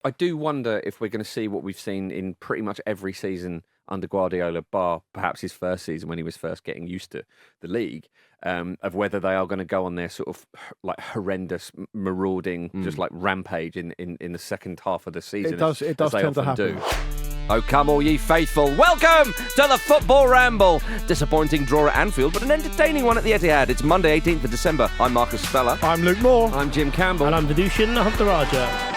I do wonder if we're going to see what we've seen in pretty much every season under Guardiola, bar perhaps his first season when he was first getting used to the league, of whether they are going to go on their sort of like horrendous, marauding, just like rampage in the second half of the season. It does tend to happen. Oh, come all ye faithful. Welcome to the Football Ramble. Disappointing draw at Anfield, but an entertaining one at the Etihad. It's Monday, 18th of December. I'm Marcus Speller. I'm Luke Moore. I'm Jim Campbell. And I'm Vidushin Huntaraja.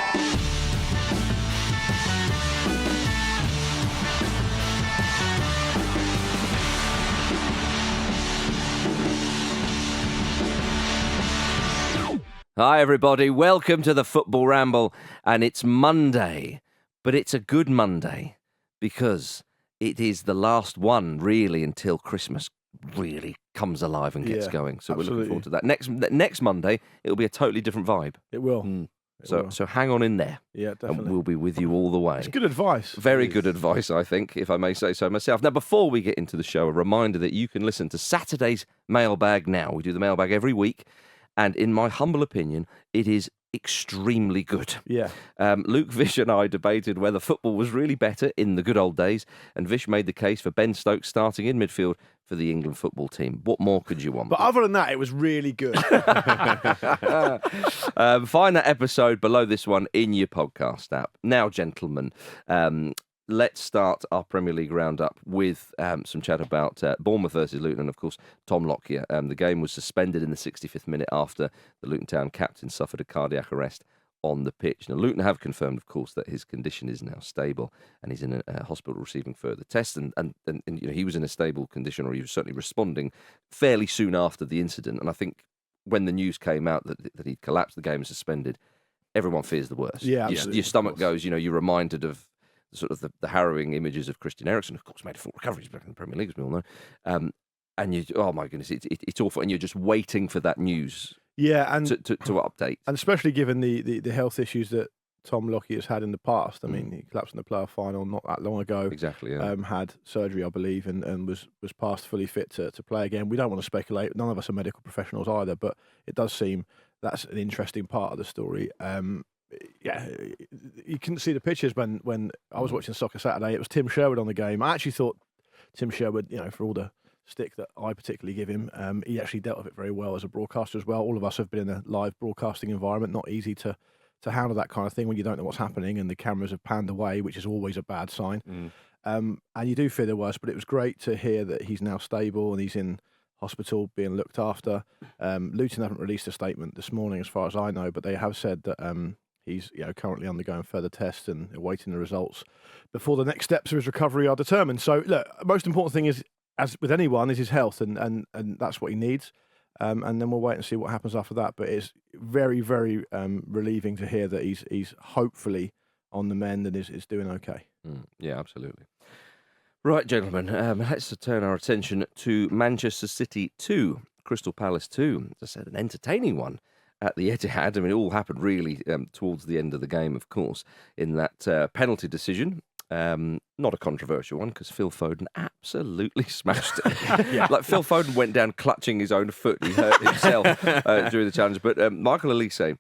Hi, everybody. Welcome to the Football Ramble. And it's Monday, but it's a good Monday because it is the last one, really, until Christmas really comes alive and gets going. So absolutely. We're looking forward to that. Next Monday, it'll be a totally different vibe. It will. So hang on in there. Yeah, definitely. And we'll be with you all the way. It's good advice. Very good advice, I think, if I may say so myself. Now, before we get into the show, a reminder that you can listen to Saturday's mailbag now. We do the mailbag every week. And in my humble opinion, it is extremely good. Yeah. Luke, Vish and I debated whether football was really better in the good old days, and Vish made the case for Ben Stokes starting in midfield for the England football team. What more could you want? But other than that, it was really good. Find that episode below this one in your podcast app. Now, gentlemen, let's start our Premier League roundup with some chat about Bournemouth versus Luton, and of course Tom Lockyer. The game was suspended in the 65th minute after the Luton Town captain suffered a cardiac arrest on the pitch. Now, Luton have confirmed, of course, that his condition is now stable and he's in a hospital receiving further tests. And you know, he was in a stable condition, or he was certainly responding fairly soon after the incident. And I think when the news came out that he'd collapsed, the game was suspended, everyone fears the worst. Yeah, absolutely. Your stomach goes, you're reminded of sort of the harrowing images of Christian Eriksen, of course, made a full recovery. He's back in the Premier League, as we all know. And you, oh my goodness, it's awful. And you're just waiting for that news. Yeah, and to update, and especially given the health issues that Tom Lockyer has had in the past. I mean, he collapsed in the playoff final not that long ago. Exactly. Yeah. Had surgery, I believe, and was passed fully fit to play again. We don't want to speculate. None of us are medical professionals either, but it does seem that's an interesting part of the story. Yeah, you couldn't see the pictures when I was watching Soccer Saturday. It was Tim Sherwood on the game. I actually thought Tim Sherwood, for all the stick that I particularly give him, he actually dealt with it very well as a broadcaster as well. All of us have been in a live broadcasting environment, not easy to handle that kind of thing when you don't know what's happening and the cameras have panned away, which is always a bad sign. And you do fear the worst, but it was great to hear that he's now stable and he's in hospital being looked after. Luton haven't released a statement this morning as far as I know, but they have said that he's currently undergoing further tests and awaiting the results before the next steps of his recovery are determined. So, look, most important thing is, as with anyone, is his health, and that's what he needs. And then we'll wait and see what happens after that. But it's very, very relieving to hear that he's hopefully on the mend and is doing okay. Yeah, absolutely. Right, gentlemen, let's turn our attention to Manchester City 2, Crystal Palace 2. As I said, an entertaining one at the Etihad. I mean, it all happened really towards the end of the game, of course, in that penalty decision. Not a controversial one because Phil Foden absolutely smashed it. Like Phil Foden went down clutching his own foot. He hurt himself during the challenge. But Michael Olise,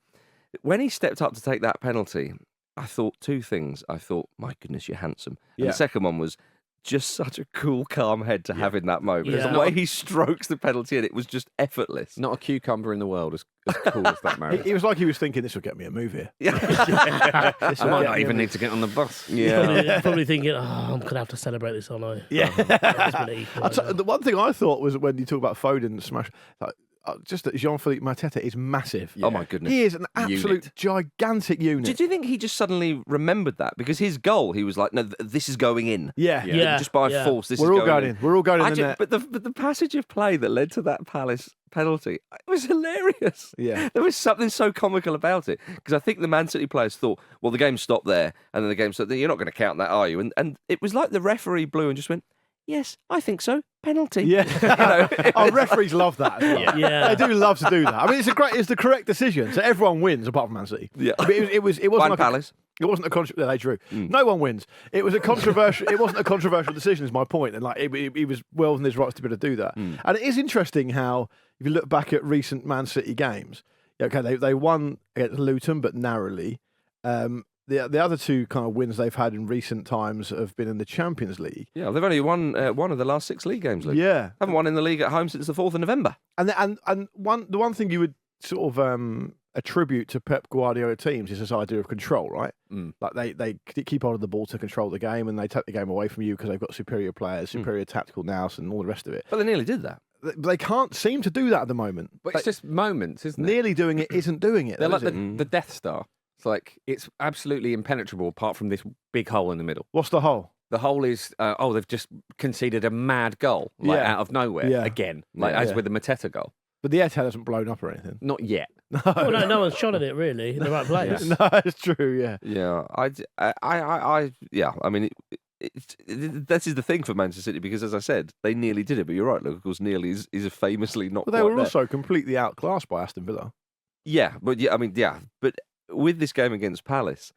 when he stepped up to take that penalty, I thought two things. I thought, my goodness, you're handsome. And the second one was just such a cool, calm head to have in that moment. Yeah. The way he strokes the penalty and it was just effortless. Not a cucumber in the world as cool as that man. He was like he was thinking, this will get me a move here. I might not even need to get on the bus. Probably thinking, I'm going to have to celebrate this, aren't I? Yeah. The one thing I thought was when you talk about Foden smash, just that Jean-Philippe Mateta is massive. Yeah. Oh my goodness. He is an absolute gigantic unit. Did you think he just suddenly remembered that? Because his goal, he was like, no, this is going in. Yeah. Just by force, this is going in. We're all going in there. But the passage of play that led to that Palace penalty, it was hilarious. Yeah. There was something so comical about it. Because I think the Man City players thought, well, the game stopped there, and then the game stopped there. You're not going to count that, are you? And it was like the referee blew and just went, yes, I think so. Penalty. Yeah. Referees love that as well. Yeah. They do love to do that. I mean, it's the correct decision. So everyone wins apart from Man City. Yeah. But it wasn't like Palace. It wasn't a controversial. They drew. No one wins. It was a controversial. It wasn't a controversial decision. Is my point. And he was well within his rights to be able to do that. And it is interesting how, if you look back at recent Man City games, okay, they won against Luton, but narrowly. the other two kind of wins they've had in recent times have been in the Champions League. Yeah, they've only won one of the last 6 league games, Luke. Yeah, Haven't won in the league at home since the 4th of November. and the one thing you would sort of attribute to Pep Guardiola teams is this idea of control, right? Like they keep hold of the ball to control the game, and they take the game away from you because they've got superior players, superior tactical nous, and all the rest of it. But they nearly did that. They can't seem to do that at the moment. But it's just moments, isn't it? Nearly doing it isn't doing it. They're though, like is it? the Death Star. It's like it's absolutely impenetrable apart from this big hole in the middle. What's the hole? The hole is they've just conceded a mad goal out of nowhere again, as with the Mateta goal. But the Etihad hasn't blown up or anything. Not yet. Well, no one's shot at it really in the right place. No, it's true. Yeah. Yeah, I mean, this is the thing for Manchester City because, as I said, they nearly did it. But you're right, Luke. Of course, nearly is famously not. But they quite were there. also completely outclassed by Aston Villa. Yeah, but but with this game against Palace,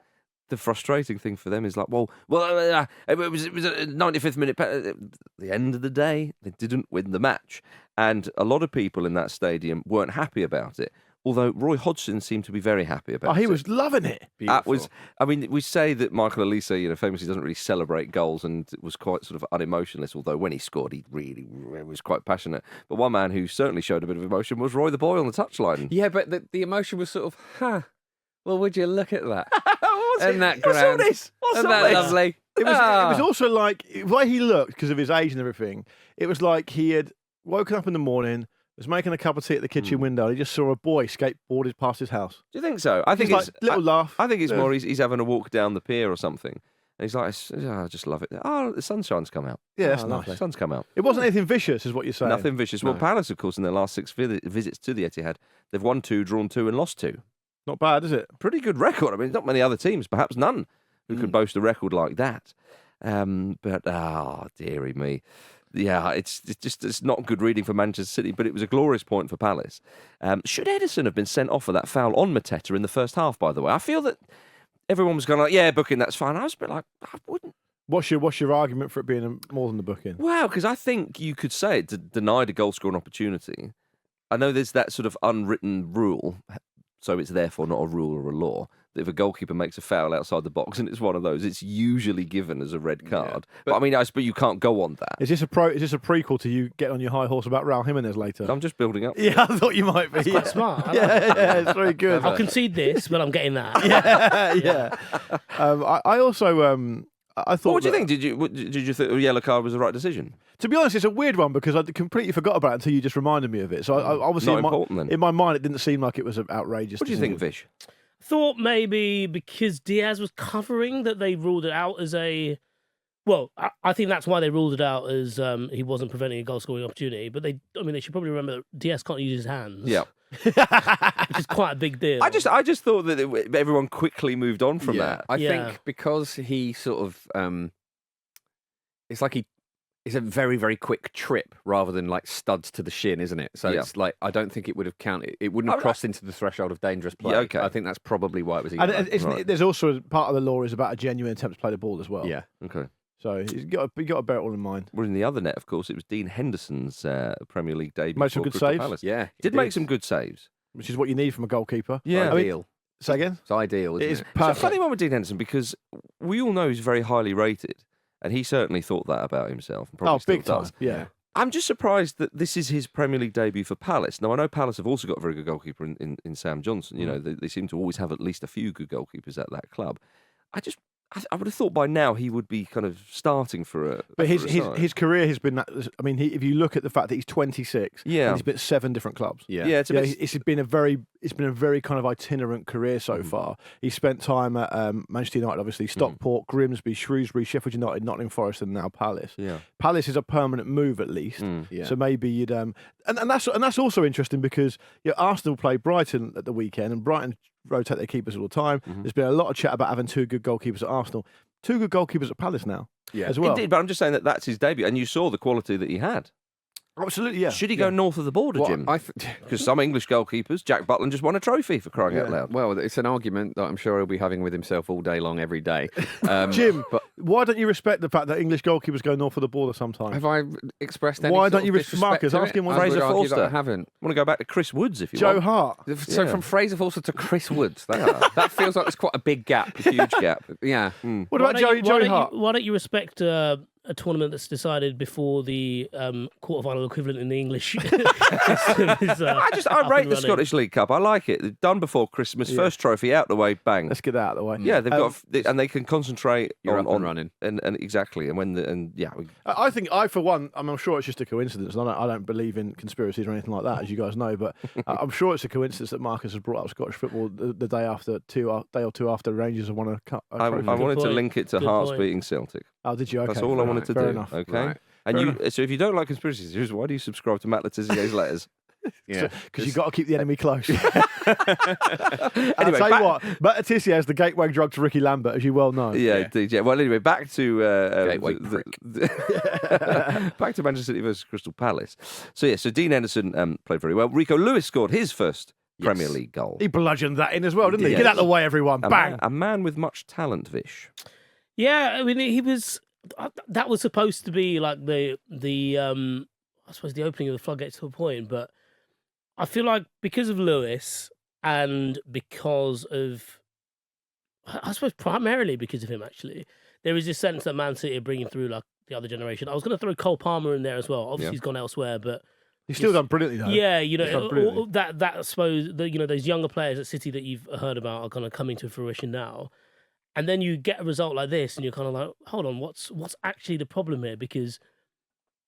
the frustrating thing for them is like, it was a 95th minute. At the end of the day, they didn't win the match, and a lot of people in that stadium weren't happy about it. Although Roy Hodgson seemed to be very happy about it. He was loving it. That was, I mean, we say that Michael Elise, famously doesn't really celebrate goals and was quite sort of unemotionless, although when he scored, he really was quite passionate. But one man who certainly showed a bit of emotion was Roy the Boy on the touchline. Yeah, but the emotion was sort of, well, would you look at that? What's that all ground? this? What's Isn't all that this? lovely? It was also like the way he looked because of his age and everything. It was like he had woken up in the morning, was making a cup of tea at the kitchen window. He just saw a boy skateboarded past his house. Do you think so? I think It's it's like little laugh. I think it's Yeah. more he's having a walk down the pier or something. And he's like, I just love it. Oh, the sunshine's come out. Yeah, that's The nice. sun's come out. It wasn't anything vicious, is what you're saying. Nothing vicious. No. Well, Palace, of course, in their last 6 visits to the Etihad, they've won 2, drawn 2, and lost 2. Not bad, is it? Pretty good record. I mean, not many other teams, perhaps none, who could boast a record like that. But dearie me. Yeah, it's not good reading for Manchester City, but it was a glorious point for Palace. Should Edison have been sent off for that foul on Mateta in the first half, by the way? I feel that everyone was going like, yeah, booking, that's fine. I was a bit like, I wouldn't. What's your argument for it being more than the booking? Wow, because I think you could say it denied a goal-scoring opportunity. I know there's that sort of unwritten rule, so it's therefore not a rule or a law, that if a goalkeeper makes a foul outside the box and it's one of those, it's usually given as a red card. But I mean, I suppose you can't go on that. Is this a prequel to you getting on your high horse about Raul Jimenez later? I'm just building up. Yeah, I thought you might be. Quite smart. I like Yeah, it's very good. I'll concede this, but I'm getting that. yeah. I also I thought. What do you think? Did you think a yellow card was the right decision? To be honest, it's a weird one because I completely forgot about it until you just reminded me of it. So I obviously Not important then. in my mind, it didn't seem like it was an outrageous. What do you think, decision. Vish? Thought maybe because Diaz was covering that they ruled it out as a. Well, I think that's why they ruled it out as he wasn't preventing a goal scoring opportunity. But they should probably remember that Diaz can't use his hands. Yeah. Which is quite a big deal. I just thought that everyone quickly moved on from that. I Yeah. think because he sort of, it's like it's a very, very quick trip rather than like studs to the shin, isn't it? So Yeah. it's like, I don't think it would have counted. It wouldn't have crossed into the threshold of dangerous play. Yeah, okay. I think that's probably why it was. And yellow. there's also part of the law is about a genuine attempt to play the ball as well. Yeah. Okay. So you got to bear it all in mind. Well, in the other net, of course, it was Dean Henderson's Premier League debut. Made some for good Crystal saves. Palace. Yeah. He did make some good saves. Which is what you need from a goalkeeper. Yeah. I mean, Ideal. say again. It's ideal, isn't It is it? It's a perfect. funny one with Dean Henderson because we all know he's very highly rated, and he certainly thought that about himself. And probably Big still time. does. Yeah. I'm just surprised that this is his Premier League debut for Palace. Now, I know Palace have also got a very good goalkeeper in Sam Johnson. You know, they seem to always have at least a few good goalkeepers at that club. I would have thought by now he would be kind of starting for a. But for a side. his career has been that. I mean, if you look at the fact that he's 26, Yeah. and he's been at 7 different clubs. Yeah. Yeah, it's a bit. It's been a very kind of itinerant career so far. He spent time at Manchester United, obviously Stockport, Grimsby, Shrewsbury, Sheffield United, Nottingham Forest, and now Palace. Yeah. Palace is a permanent move at least. Yeah. So maybe you'd and that's also interesting because Arsenal play Brighton at the weekend, and Brighton rotate their keepers all the time. There's been a lot of chat about having 2 good goalkeepers at Arsenal, 2 good goalkeepers at Palace now. Yeah. as well. Indeed, but I'm just saying that that's his debut, and you saw the quality that he had. Absolutely, yeah. Should he go north of the border, Well, Jim? Because some English goalkeepers, Jack Butland just won a trophy for crying out loud. Well, it's an argument that I'm sure he'll be having with himself all day long, every day. Jim, but why don't you respect the fact that English goalkeepers go north of the border sometimes? have I expressed any Why sort don't of you disrespect Marcus, to ask it? him what I would Fraser argue that I Forster. haven't. Want to go back to Chris Woods if you Joe want. Hart. So Yeah. from Fraser Forster to Chris Woods, that feels like there's quite a big gap. Huge gap. Yeah. What about Joey Hart? Why don't you respect a tournament that's decided before the quarterfinal equivalent in the English system is, I rate the Scottish League Cup. I like it. They've done before Christmas. First trophy out the way, bang. Let's get that out of the way. Yeah, they've got, and they can concentrate You're on up and running. and exactly. And I think for one, I'm sure it's just a coincidence. And I don't believe in conspiracies or anything like that, as you guys know. But I'm sure it's a coincidence that Marcus has brought up Scottish football the day or two after Rangers have won a cup. I wanted to point. link it to Good Hearts point. beting Celtic. Oh, did you? Okay, That's all I wanted to fair do. enough. Okay. Right. And Fair so if you don't like conspiracy theories, why do you subscribe to Matt Letizier's letters? Yeah. Because you've got to keep the enemy close. Anyway, I'll tell you what, Mataticia is the gateway drug to Ricky Lambert, as you well know. Yeah, indeed. Yeah. Well, anyway, back to Gateway back to Manchester City versus Crystal Palace. So Dean Henderson played very well. Rico Lewis scored his first Premier League goal. He bludgeoned that in as well, didn't he? Yes. Get out of the way, everyone. Bang. A man with much talent, Vish. Yeah, I mean, he was. That was supposed to be like the I suppose the opening of the floodgates to a point, but I feel like because of Lewis and because of, I suppose primarily because of him, actually, there is this sense that Man City are bringing through like the other generation. I was going to throw Cole Palmer in there as well. Obviously, he's gone elsewhere, but He's still done brilliantly, though. yeah, He's done brilliantly. that I suppose those younger players at City that you've heard about are kind of coming to fruition now. And then you get a result like this, and you're kind of like, hold on, what's actually the problem here? Because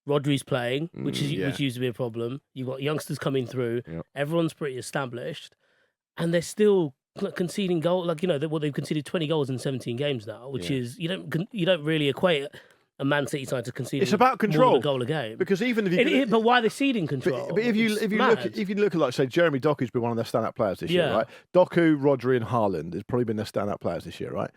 Rodri's playing, which used to be a problem. You've got youngsters coming through. Yep. Everyone's pretty established, and they're still conceding goal. Like they've conceded 20 goals in 17 games now, which is you don't really equate a Man City side to conceding. It's about control. More than a goal a game. Because even if you but why are they ceding control? But if you look at like say Jeremy Doku's been one of their standout players this year, right? Doku, Rodri, and Haaland has probably been their standout players this year, right?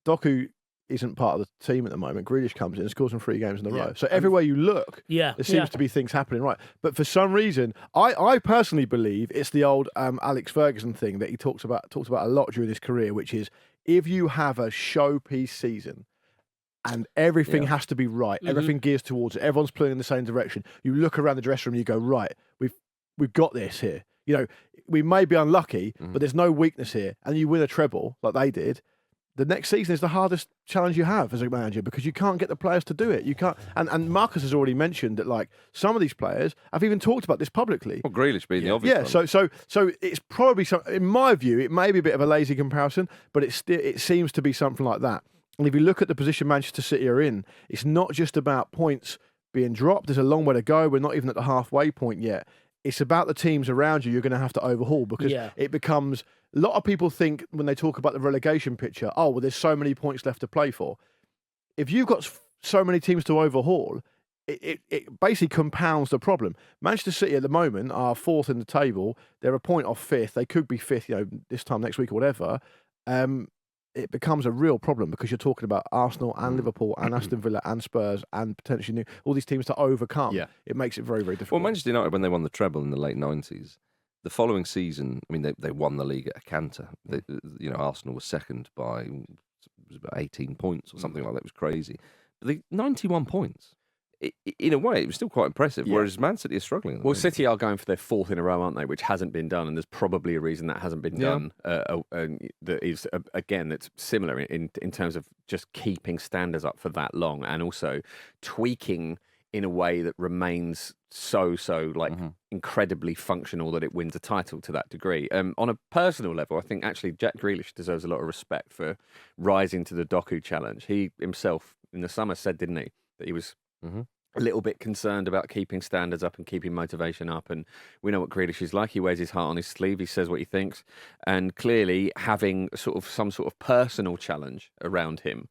Doku isn't part of the team at the moment. Grealish comes in and scores in 3 games in a row. So everywhere you look, there seems to be things happening right. But for some reason, I personally believe it's the old Alex Ferguson thing that he talked about a lot during his career, which is if you have a showpiece season and everything has to be right, everything gears towards it, everyone's pulling in the same direction, you look around the dressing room and you go, right, we've got this here. We may be unlucky, but there's no weakness here. And you win a treble like they did. The next season is the hardest challenge you have as a manager because you can't get the players to do it. You can't, and Marcus has already mentioned that like some of these players have even talked about this publicly. Well, Grealish being the obvious one. So it's probably in my view, it may be a bit of a lazy comparison, but it seems to be something like that. And if you look at the position Manchester City are in, it's not just about points being dropped. There's a long way to go. We're not even at the halfway point yet. It's about the teams around you you're going to have to overhaul because it becomes... A lot of people think when they talk about the relegation picture, oh, well, there's so many points left to play for. If you've got so many teams to overhaul, it basically compounds the problem. Manchester City at the moment are 4th in the table. They're a point off 5th. They could be 5th, this time next week or whatever. It becomes a real problem because you're talking about Arsenal and Liverpool and Aston Villa and Spurs and potentially all these teams to overcome. Yeah. It makes it very, very difficult. Well, Manchester United, when they won the treble in the late 90s, the following season, I mean, they won the league at a canter. Arsenal was second by about 18 points or something like that. It was crazy. But 91 points. In a way, it was still quite impressive, whereas Man City are struggling. Well, City are going for their 4th in a row, aren't they? Which hasn't been done, and there's probably a reason that hasn't been done. That is, again, that's similar in terms of just keeping standards up for that long and also tweaking in a way that remains so incredibly functional that it wins a title to that degree. On a personal level, I think actually Jack Grealish deserves a lot of respect for rising to the Doku challenge. He himself in the summer said, didn't he, that he was a little bit concerned about keeping standards up and keeping motivation up. And we know what Grealish is like. He wears his heart on his sleeve. He says what he thinks. And clearly having some sort of personal challenge around him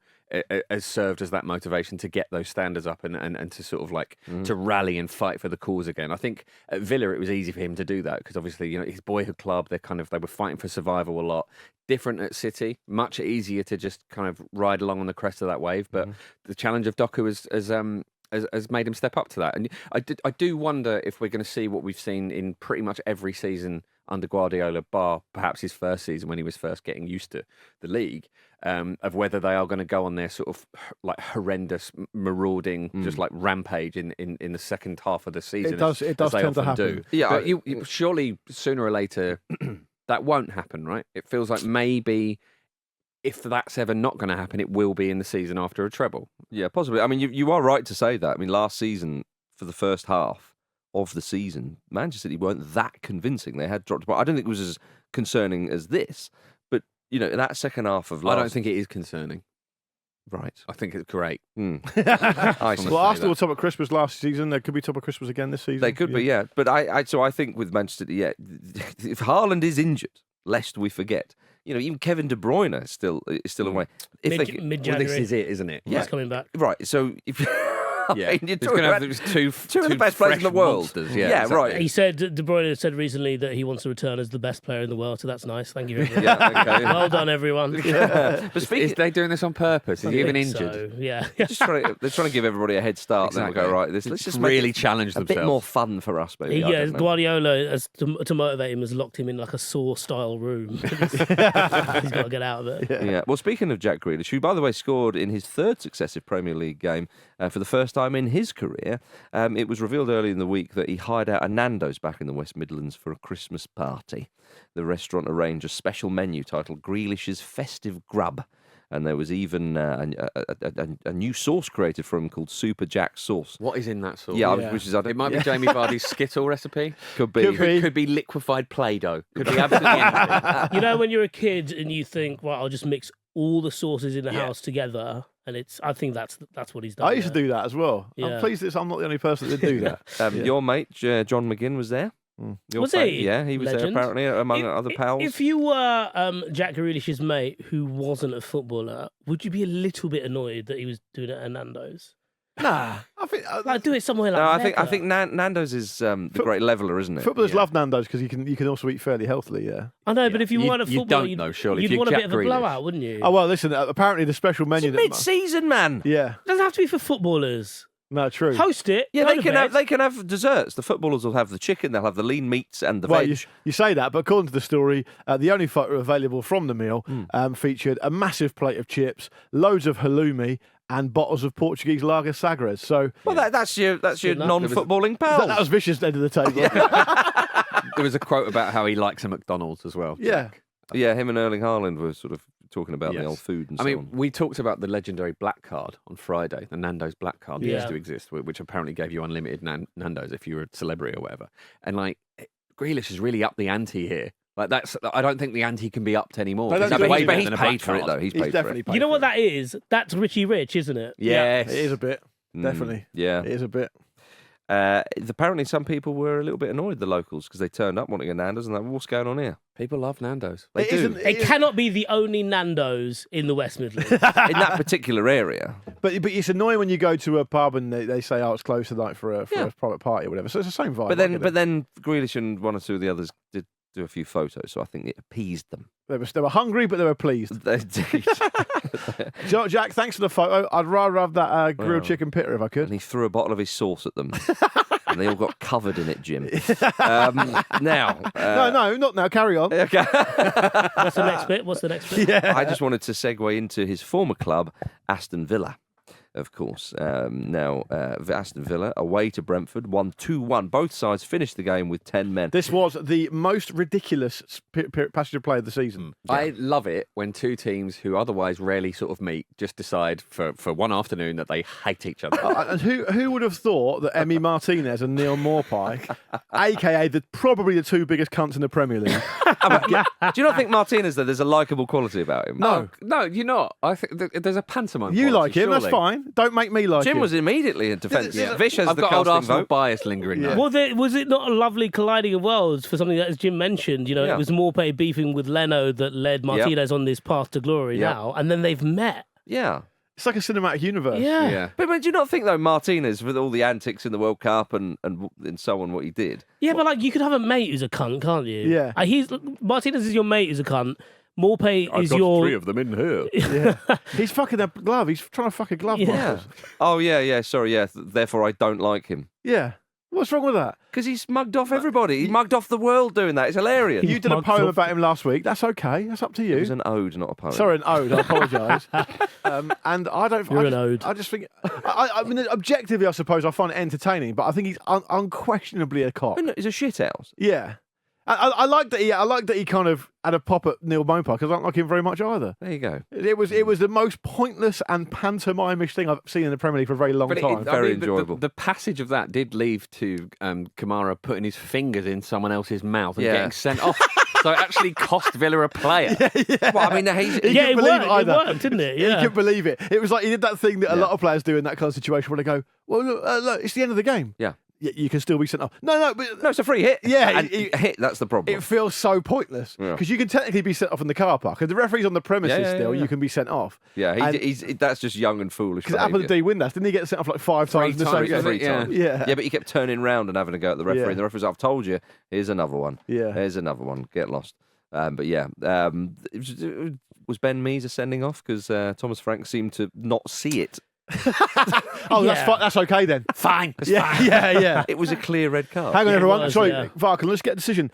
has served as that motivation to get those standards up and to sort of to rally and fight for the cause again. I think at Villa it was easy for him to do that because obviously his boyhood club, they were fighting for survival a lot. Different at City, much easier to just kind of ride along on the crest of that wave. But the challenge of Doku has made him step up to that. And I do wonder if we're going to see what we've seen in pretty much every season under Guardiola, bar perhaps his first season when he was first getting used to the league, of whether they are going to go on their sort of like horrendous, marauding, just like rampage in the second half of the season. It does as they tend to often happen. do. Yeah, But you surely sooner or later that won't happen, right? It feels like maybe if that's ever not going to happen, it will be in the season after a treble. Yeah, possibly. I mean, you are right to say that. I mean, last season, for the first half of the season, Manchester City weren't that convincing. They had dropped apart. I don't think it was as concerning as this, but, you know, that second half of last... I don't think it is concerning. Right. I think it's great. I see. Well, Arsenal were top of Christmas last season. They could be top of Christmas again this season. They could be, yeah. But I think with Manchester City, yeah, if Haaland is injured, lest we forget, you know, even Kevin De Bruyne is still away. Mid-January. Well, this is it, isn't it? He's coming back. Right. So if Yeah, I mean, you're he's talking going to have about two of the best players in the fresh world. monsters, Yeah, exactly. right. He said, De Bruyne said recently that he wants to return as the best player in the world, so that's nice. Thank you, everyone. Yeah, okay. Well done, everyone. But speaking, Is they doing this on purpose? Is he even injured? So, yeah. they're trying to give everybody a head start. Exactly. Then we'll go right. Let's just make really it challenge a themselves. bit more fun for us, maybe. I Yeah, don't know. Guardiola, as to motivate him, has locked him in like a Saw-style room. He's got to get out of it. Yeah. Well, speaking of Jack Grealish, who, by the way, scored in his third successive Premier League game for the first time in his career, it was revealed early in the week that he hired out a Nando's back in the West Midlands for a Christmas party. The restaurant arranged a special menu titled Grealish's Festive Grub. And there was even a new sauce created for him called Super Jack sauce. What is in that sauce? Yeah, Yeah. which is It might be Jamie Vardy's Skittle recipe. could be. Could be liquefied Play-Doh. Could be absolutely anything. You know, when you're a kid and you think, well, I'll just mix all the sauces in the Yeah. house together, and I think that's what he's done. I used to do that as well. Yeah. I'm pleased that I'm not the only person that did do that. Yeah. Your mate John McGinn was there. Your Was he? Yeah, he was Legend. there apparently among other pals. If you were Jack Grealish's mate who wasn't a footballer, would you be a little bit annoyed that he was doing it at Nando's? Nah, I think Like, do it somewhere like No, that. I think Nando's is the great leveler, isn't it? footballers Yeah. love Nando's because you can also eat fairly healthily. Yeah. I know, but if you weren't a You footballer, don't know, surely. If you'd you're want a Jack bit of a Grealish. blowout, wouldn't you? Oh well, listen. Apparently, the special menu. It's mid-season, man. Yeah. It doesn't have to be for footballers. No, true. Host it. Yeah, go they to can bed. have desserts. The footballers will have the chicken, they'll have the lean meats and the Well, veg. you say that, but according to the story, the only photo available from the meal featured a massive plate of chips, loads of halloumi, and bottles of Portuguese lager Sagres. So Well, that's your enough. non-footballing pal. that was Vish's end of the table. There was a quote about how he likes a McDonald's as well. Yeah. Yeah, him and Erling Haaland were sort of talking about the Yes. old food and I so mean, on. we talked about the legendary black card on Friday, the Nando's black card that Yeah. used to exist, which apparently gave you unlimited Nando's if you were a celebrity or whatever. And like, Grealish has really upped the ante here. Like I don't think the ante can be upped anymore. They don't It's do it, way but better he's than a paid black for it card. though. He's He's paid definitely for it. paid You know for what it. that is? That's Richie Rich, isn't it? Yes. It is a bit. Definitely. Yeah. It is a bit. Apparently, some people were a little bit annoyed, the locals, because they turned up wanting a Nando's and they're like, what's going on here? People love Nando's. They It do. isn't- It cannot be the only Nando's in the West Midlands. In that particular area. But it's annoying when you go to a pub and they say, "Oh, it's closed tonight for a Yeah. private party or whatever." So it's the same vibe. But I get it. then Grealish and one or two of the others did do a few photos, so I think it appeased them. They were hungry, but they were pleased. They did. Jack, thanks for the photo. I'd rather have that grilled Well. chicken pitta if I And could. he threw a bottle of his sauce at them. And they all got covered in it, Jim. Now. No, not now. Carry on. Okay. What's the next bit? What's the next bit? I just wanted to segue into his former club, Aston Villa, of course. Aston Villa, away to Brentford, won 2-1. Both sides finished the game with 10 men. This was the most ridiculous passenger play of the season. I love it when two teams who otherwise rarely sort of meet just decide for one afternoon that they hate each other. And who would have thought that Emi Martínez and Neal Maupay, a.k.a. probably the two biggest cunts in the Premier League? Do you not think Martinez, though, there's a likeable quality about him? No. No, you're not. I think there's a pantomime. You quality, like him, that's surely. fine. Don't make me like Jim him. was immediately in defence. Yeah. Vish has I've the got old casting Arsenal vote. bias lingering. Yeah. There. Was it not a lovely colliding of worlds for something that, as Jim mentioned, Yeah. it was Maupay beefing with Leno that led Martinez on this path to glory Yep. now, and then they've met. Yeah. It's like a cinematic universe. Yeah. But do you not think, though, Martinez, with all the antics in the World Cup and so on, what he did? Yeah, but like you could have a mate who's a cunt, can't you? Yeah. Martinez is your mate who's a cunt. Maupay is your. of them in here. Yeah. He's fucking a glove. He's trying to fuck a glove. Yeah. Oh, yeah. Sorry, yeah. Therefore, I don't like him. Yeah. What's wrong with that? Because he's mugged off everybody. He mugged off the world doing that. It's hilarious. You did a mugged poem off. about him last week. That's okay. That's up to It you. was an ode, not a poem. Sorry, an ode. I apologise. And I don't. You're I an just, ode. I just think. I mean, objectively, I suppose I find it entertaining, but I think he's unquestionably a cock. No, he's a shithouse. Yeah. I like that. I like that he kind of had a pop at Neal Maupay because I don't like him very much either. There you go. It was the most pointless and pantomimish thing I've seen in the Premier League for a very long time. Very enjoyable. The passage of that did lead to Kamara putting his fingers in someone else's mouth and Yeah. getting sent off. So it actually cost Villa a player. Well, I mean, he's, He Yeah, couldn't it believe worked. either. It worked, didn't it? He Yeah. couldn't believe it. It was like he did that thing that a lot of players do in that kind of situation where they go, "Well, look, it's the end of the game. Yeah. You can still be sent off." No, but no, it's a free hit. Yeah, and hit. That's the problem. it feels so pointless Yeah. because you can technically be sent off in the car park. If the referee's on the premises Yeah, still, yeah. you can be sent off. Yeah, And- he's that's just young and foolish. Because it happened to D. Windass. Didn't he get sent off like 5 times in the same times, game? three times. Yeah. Yeah, but he kept turning round and having a go at the referee. Yeah. And the referee's, I've told you, here's another one. Yeah. Here's another one. Get lost. But yeah, was Ben Mees a sending off? Because Thomas Frank seemed to not see it. Oh, Yeah. that's okay then. Fine. Yeah. It was a clear red card. Hang on, Yeah, it everyone. was, Sorry, yeah. Varkan, let's get a decision.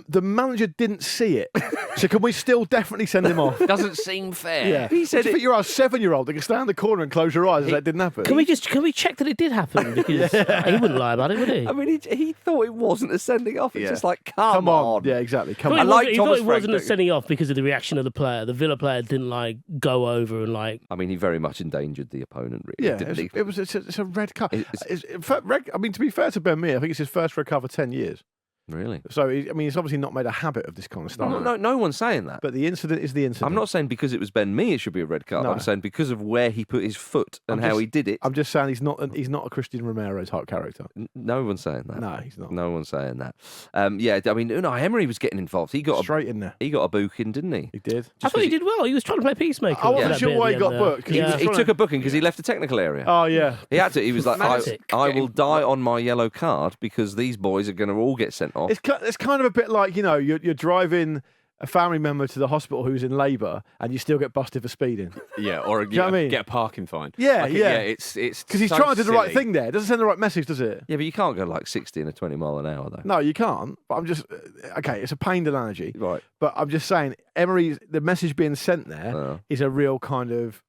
The manager didn't see it. So can we still definitely send him off? Doesn't seem fair. Yeah. He said Do you think you're a 7-year-old that can stand in the corner and close your eyes and that didn't happen? Can we check that it did happen? Because he wouldn't lie about it, would he? I mean, he thought it wasn't a sending off. It's Yeah. just like, Come on. Yeah, exactly. Come He on. I like thought Thomas it Frank, wasn't a don't you? sending off because of the reaction of the player. The Villa player didn't like go over and like. I mean, he very much endangered the opponent, really. Yeah, didn't he? it's a red card. It's- I mean, to be fair to Ben Mee, I think it's his first red card for 10 years. Really? So, he's obviously not made a habit of this kind of stuff. No one's saying that. But the incident is the incident. I'm not saying because it was Ben Mee it should be a red card. No. I'm saying because of where he put his foot and how he did it. I'm just saying he's not a Christian Romero type character. No one's saying that. No, he's not. No one's saying that. Yeah, I mean, Unai Emery was getting involved. He got Straight in there. a booking, didn't he? He did. I thought he did well. He was trying to play peacemaker. I wasn't for that sure bit at why the he got end there. booked, 'cause he Yeah. was He trying took to- a booking because he left the technical area. Oh yeah. He had to. He was like, Dramatic. I will die on my yellow card because these boys are going to all get sent off. It's kind of a bit like, you're driving a family member to the hospital who's in labour and you still get busted for speeding. Yeah, or you know what I mean? get a parking fine. Yeah, Like, yeah. It's Because he's so trying to do the right silly. thing there. It doesn't send the right message, does it? Yeah, but you can't go like 60 and a 20 mile an hour, though. No, you can't. But I'm just okay. It's a pained analogy, Right. but I'm just saying, the message being sent there is Oh. a real kind of,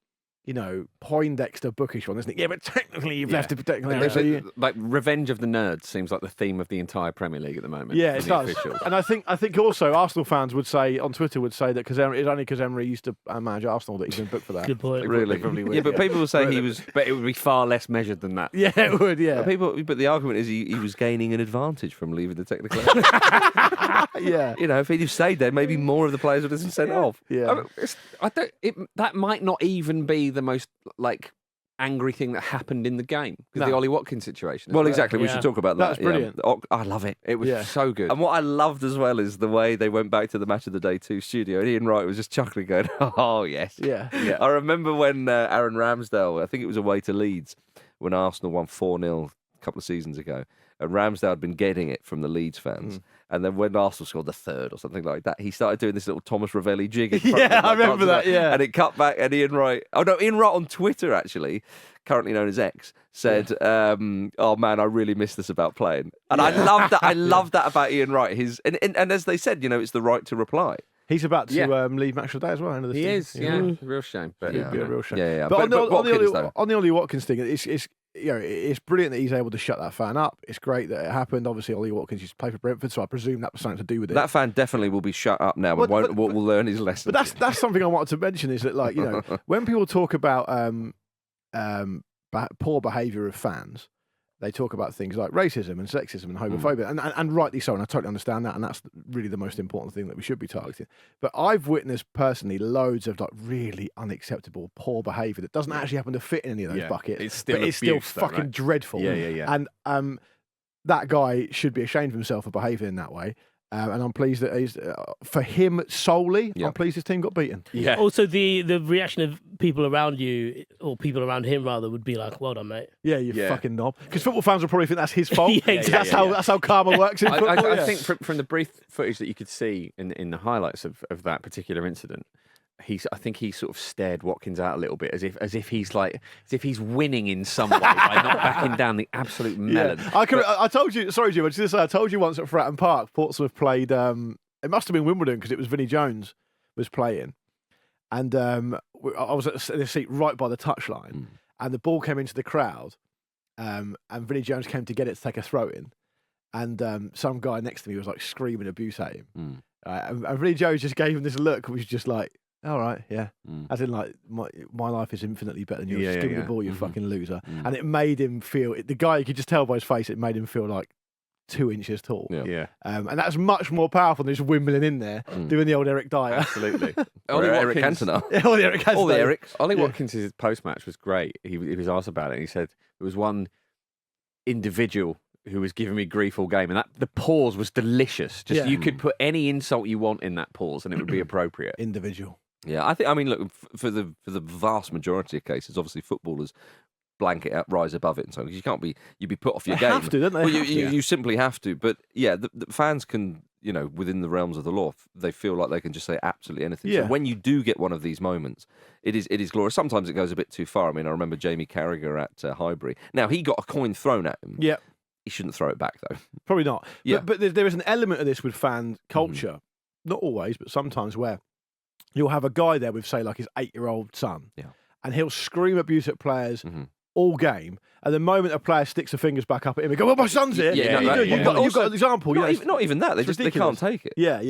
Poindexter bookish one, isn't it? Yeah, but technically you've left it for technically. There's So you- like revenge of the nerds seems like the theme of the entire Premier League at the moment. yeah, from it the does. officials. And I think also Arsenal fans would say on Twitter it's only because Emery used to manage Arsenal that he's been booked for that. Good point. Really? probably would, Yeah, but yeah. people will say he was. But it would be far less measured than that. Yeah, it would. Yeah, But the argument is he was gaining an advantage from leaving the technical area. yeah, If he'd have stayed there, maybe more of the players would have been sent off. yeah. That might not even be the most angry thing that happened in the game because No. the Ollie Watkins situation. Well, exactly. We Yeah. should talk about that. That's brilliant. Yeah. I love it. It was Yeah. so good. And what I loved as well is the way they went back to the Match of the Day 2 studio. And Ian Wright was just chuckling, going, "Oh yes, Yeah. Yeah. I remember when Aaron Ramsdale, I think it was away to Leeds, when Arsenal won 4-0 a couple of seasons ago, and Ramsdale had been getting it from the Leeds fans. And then when Arsenal scored the third or something like that, he started doing this little Thomas Ravelli jig. In front of Yeah, them, I like, remember dancing that, around. yeah. And it cut back, and Ian Wright on Twitter actually, currently known as X, said, "Oh man, I really miss this about playing." And I love that. I love that about Ian Wright. And as they said, it's the right to reply. He's about to Yeah. leave Match of the Day as well. End of the He season. is, yeah. Real shame. But It'd be a real shame. Yeah. But, But Watkins, though. on the Ollie Watkins thing, it's brilliant that he's able to shut that fan up. It's great that it happened. Obviously, Ollie Watkins used to play for Brentford, so I presume that was something to do with it. That fan definitely will be shut up now and But- will learn his lesson. But that's something I wanted to mention is that, like, when people talk about poor behaviour of fans, they talk about things like racism and sexism and homophobia, and rightly so, and I totally understand that, and that's really the most important thing that we should be targeting. But I've witnessed personally loads of like really unacceptable poor behaviour that doesn't actually happen to fit in any of those Yeah, buckets. it's still but it's still abuse, though, fucking right? dreadful. Yeah. And that guy should be ashamed of himself for behaving in that way. And I'm pleased that he's for him solely. Yeah. I'm pleased his team got beaten. Yeah. Also, the reaction of people around you, or people around him rather, would be like, "Well done, mate." Yeah, you Yeah. fucking knob. Because football fans will probably think that's his fault. Yeah, exactly. That's how karma works in football. I yeah. think from the brief footage that you could see in the highlights of that particular incident, I think he sort of stared Watkins out a little bit as if he's winning in some way by not backing down the absolute melon. I told you. Sorry, Jim. I told you once at Fratton Park, Portsmouth played. It must have been Wimbledon because it was Vinnie Jones was playing, and I was at the seat right by the touchline, and the ball came into the crowd, and Vinnie Jones came to get it to take a throw in, and some guy next to me was like screaming abuse at him, and Vinnie Jones just gave him this look, which was just like, all right, yeah. As in, like, my life is infinitely better than yours. Just give me the ball, you fucking loser. And it made him feel, the guy, you could just tell by his face, it made him feel like 2 inches tall. Yeah. And that's much more powerful than just Wimbledon in there, doing the old Eric Dyer. Absolutely. Or Eric Cantona. All the Eric Cantona. All the Erics. Ollie Watkins' post-match was great. He was asked about it, and he said there was one individual who was giving me grief all game, and the pause was delicious. Just you could put any insult you want in that pause, and it would be appropriate. Individual. Yeah, I mean, look, for the vast majority of cases, obviously footballers blanket out, rise above it, and so on, because you'd be put off your They game. have to, don't they? Well, you simply have to. But yeah, the fans can, within the realms of the law, they feel like they can just say absolutely anything. Yeah. So when you do get one of these moments, it is glorious. Sometimes it goes a bit too far. I mean, I remember Jamie Carragher at Highbury. Now he got a coin thrown at him. Yeah. He shouldn't throw it back though. Probably not. Yeah. But there is an element of this with fan culture, not always, but sometimes, where you'll have a guy there with, say, like his 8-year-old son, and he'll scream abuse at players all game, and the moment a player sticks the fingers back up at him, he go, "Well, my son's here." You've got an example. Not even that. They can't take it. Yeah.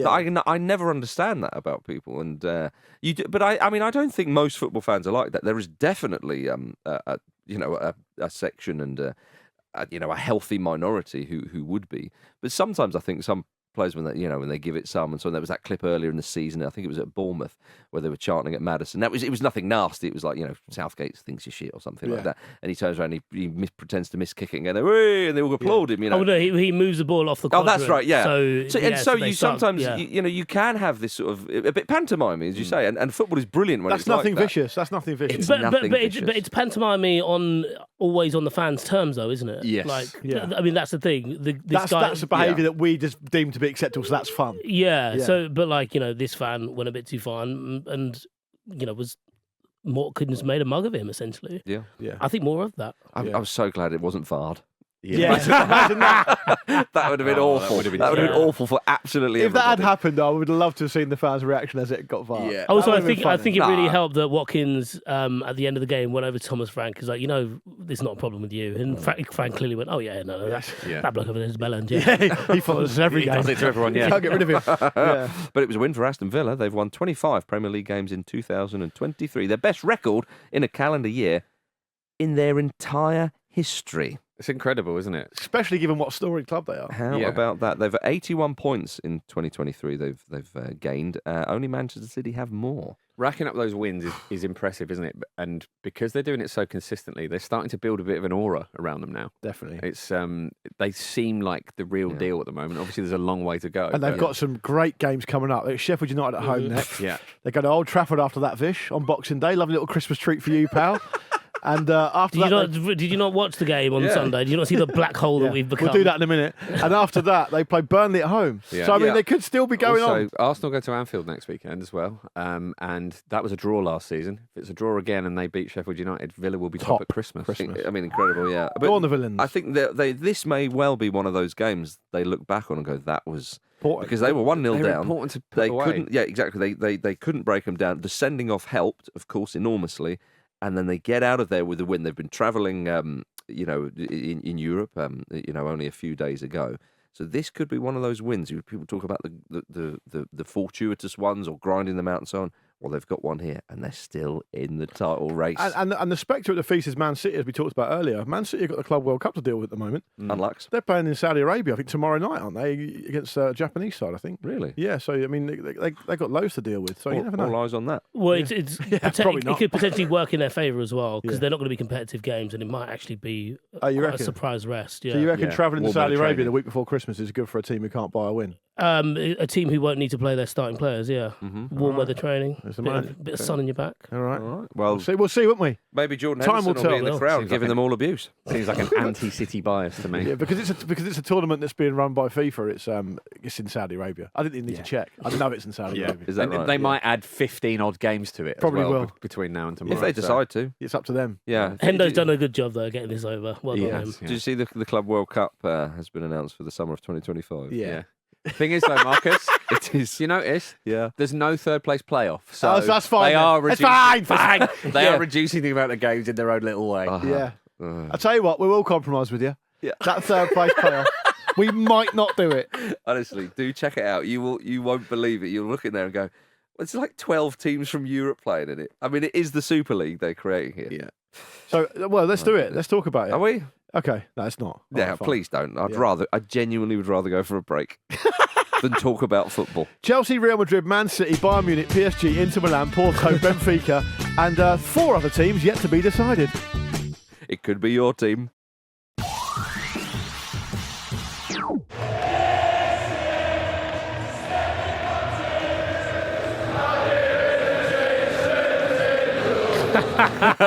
I never understand that about people, and But I mean, I don't think most football fans are like that. There is definitely a section and a healthy minority who would be. But sometimes I think some players, when they give it some, and so there was that clip earlier in the season, I think it was at Bournemouth, where they were chanting at Maddison. It was nothing nasty. It was like, Southgate thinks you're shit or something like that. And he turns around and he pretends to miss kicking, and they all applaud him. Oh no, he moves the ball off the quadrant. Oh, that's right. Yeah. So they you start- sometimes you can have this sort of a bit pantomime, as you say, and football is brilliant when That's it's nothing like that. vicious. That's nothing vicious. It's But nothing vicious. it's pantomime always on the fans' terms, though, isn't it? Yes. Like, Yeah. I mean, that's the thing. That's a behaviour that we just deem to be acceptable, so that's fun. Yeah. Yeah. So, but like, this fan went a bit too far and was Watkins made a mug of him, essentially. Yeah. I think more of that. I was so glad it wasn't VAR'd. Yeah. Imagine that. That would have been Oh, awful. that would have been That would have been terrible. awful for absolutely If that had everybody. happened, I would love to have seen the fans' reaction as it got VAR. Yeah. Also, That I would have been think it funny. really Nah. helped that Watkins, at the end of the game, went over to Thomas Frank. He's like, there's not a problem with you. And Frank clearly went, oh, yeah, no, that bloke over there is Belland, yeah. He follows us every He game. does it to everyone, yeah. Can't get rid of him. Yeah. But it was a win for Aston Villa. They've won 25 Premier League games in 2023. Their best record in a calendar year in their entire history. It's incredible, isn't it? Especially given what storied club they are. How Yeah. about that? They've 81 points in 2023. They've gained. Only Manchester City have more. Racking up those wins is impressive, isn't it? And because they're doing it so consistently, they're starting to build a bit of an aura around them now. Definitely. It's they seem like the real deal at the moment. Obviously, there's a long way to go. And they've but- got some great games coming up. They've Sheffield United at home next. Yeah. They go to Old Trafford after that, Vish, on Boxing Day. Lovely little Christmas treat for you, pal. And after that, Did you not watch the game on Sunday? Did you not see the black hole that we've become? we'll do that in a minute. And after that, they play Burnley at home. Yeah. So, I mean, Yeah. they could still be going also, on. Arsenal go to Anfield next weekend as well. And that was a draw last season. If it's a draw again and they beat Sheffield United, Villa will be top at Christmas. I mean, incredible, yeah. But Go on the Villains. I think this may well be one of those games they look back on and go, that was... Important. Because they were 1-0 They're down. important to put They away. couldn't... Yeah, exactly. They couldn't break them down. The sending off helped, of course, enormously. And then they get out of there with a win. They've been travelling, in Europe, only a few days ago. So this could be one of those wins. People talk about the fortuitous ones or grinding them out and so on. Well, they've got one here, and they're still in the title race. And the spectre at the feast is Man City, as we talked about earlier. Man City have got the Club World Cup to deal with at the moment. Unlux. They're playing in Saudi Arabia, I think, tomorrow night, aren't they? Against Japanese side, I think. Really? Yeah, so, I mean, they got loads to deal with. So you never know. All eyes on that. Well, probably it not. could potentially work in their favour as well because Yeah. they're not going to be competitive games, and it might actually be You quite a reckon? surprise rest. Yeah. So you reckon Yeah. travelling to Warm Saudi up Arabia training. the week before Christmas is good for a team who can't buy a win? A team who won't need to play their starting players, yeah. Warm weather training, There's a bit of sun in your back. All right. All right. Well, We'll see, won't we? maybe Jordan Time Henderson will will be in tell. the crowd Seems giving like them all abuse. Seems like an anti-City bias to me. Yeah, because it's a tournament that's being run by FIFA. It's in Saudi Arabia. I didn't even need to check. I didn't know it's in Saudi Arabia. Is that And right? they might add 15 odd games to it. Probably as well will. between now and tomorrow. If they decide to. It's up to them. Yeah. Hendo's done a good job though getting this over. Well done him. Yes, Did you see the Club World Cup has been announced for the summer of 2025? Yeah. Thing is, though, Marcus, It is. you notice Yeah. there's no third place playoff. So Oh, so that's fine. They then. are It's reducing, fine. They Yeah. are reducing the amount of games in their own little way. Uh-huh. Yeah. Uh, I tell you what, we will compromise with you. Yeah. That third place playoff. We might not do it. honestly, do check it out. You won't believe it. You'll look in there and go, well, it's like 12 teams from Europe playing in it. I mean, it is the Super League they're creating here. Yeah. So, well, let's do it. Let's talk about Are it. we? Okay. No, it's not. All Yeah, right, fine. please don't. Yeah. I genuinely would rather go for a break than talk about football. Chelsea, Real Madrid, Man City, Bayern Munich, PSG, Inter Milan, Porto, Benfica, and 4 other teams yet to be decided. It could be your team.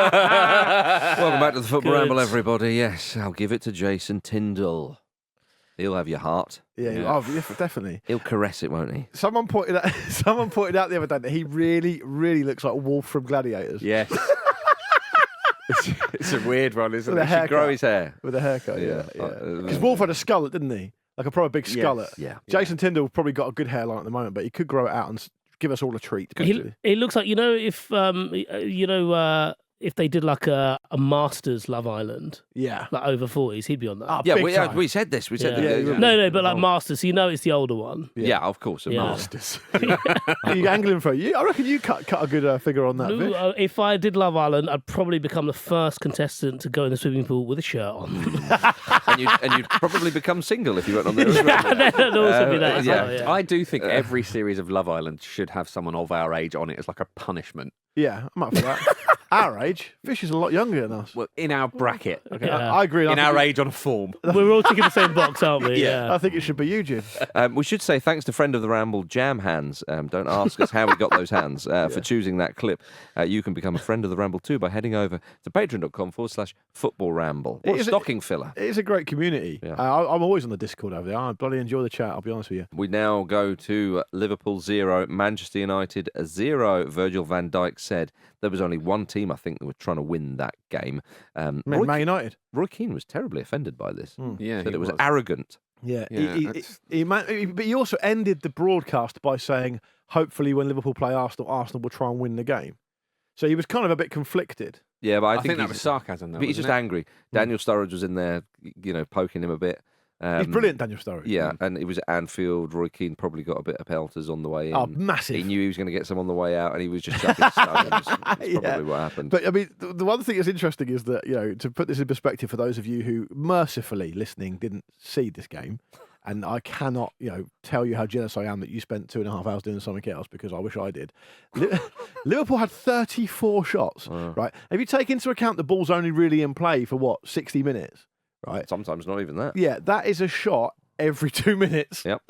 Welcome back to the Football Good. Ramble, everybody. Yes, I'll give it to Jason Tyndall. He'll have your heart. Yeah, Yeah. Oh, yeah, definitely. He'll caress it, won't he? Someone pointed out the other day that he really, really looks like Wolf from Gladiators Yes. it's a weird one, isn't With a it? haircut. Grow his hair. with a haircut. Yeah, Yeah. Because Wolf had a skullet, didn't he? Like a proper big skullet. Yeah. Jason Tyndall probably got a good hairline at the moment, but he could grow it out and give us all a treat. He looks like if they did like a Masters Love Island, Yeah. like over 40s, he'd be on that. Ah, Yeah, big we time. said this. We said Yeah. that. Yeah, No, but like Masters, so you know it's the older one. Yeah, of course. Yeah. Masters. Are you angling for you? I reckon you cut a good figure on that. No, Vish. if I did Love Island, I'd probably become the first contestant to go in the swimming pool with a shirt on. and you'd probably become single if you went on there as well. That'd also be that. as yeah. well, yeah. I do think every series of Love Island should have someone of our age on it as like a punishment. Yeah, I'm up for that. Our age, Vish is a lot younger than us. Well, in our bracket. Okay, Yeah. I agree. In our age on a form. We're all ticking the same box, aren't we? Yeah. I think it should be you, Jim. We should say thanks to friend of the Ramble, Jam Hands. Don't ask us how we got those hands for choosing that clip. You can become a friend of the Ramble too by heading over to patreon.com/Football Ramble. What a Is it- stocking filler. It is a great community. Yeah. I'm always on the Discord over there. I bloody enjoy the chat, I'll be honest with you. We now go to Liverpool 0, Manchester United 0. Virgil van Dijk said there was only one team, I think, that were trying to win that game. Man Roy, United. Roy Keane was terribly offended by this. Yeah, Said he it was arrogant. Yeah, Yeah, but he also ended the broadcast by saying, hopefully when Liverpool play Arsenal, Arsenal will try and win the game. So he was kind of a bit conflicted. Yeah, but I I think that he's- was sarcasm, though. But he's just wasn't it? angry. Daniel Sturridge was in there, poking him a bit. He's brilliant, Daniel Sturridge. Yeah, and it was at Anfield. Roy Keane probably got a bit of pelters on the way in. Oh, massive. He knew he was going to get some on the way out, and he was just chucking stones. That's probably Yeah. what happened. But I mean, the one thing that's interesting is that, to put this in perspective for those of you who mercifully listening didn't see this game, and I cannot, tell you how jealous I am that you spent 2.5 hours doing something else because I wish I did. Liverpool had 34 shots, right? If you take into account the ball's only really in play for 60 minutes, right? Sometimes not even that. Yeah, that is a shot every 2 minutes. Yep.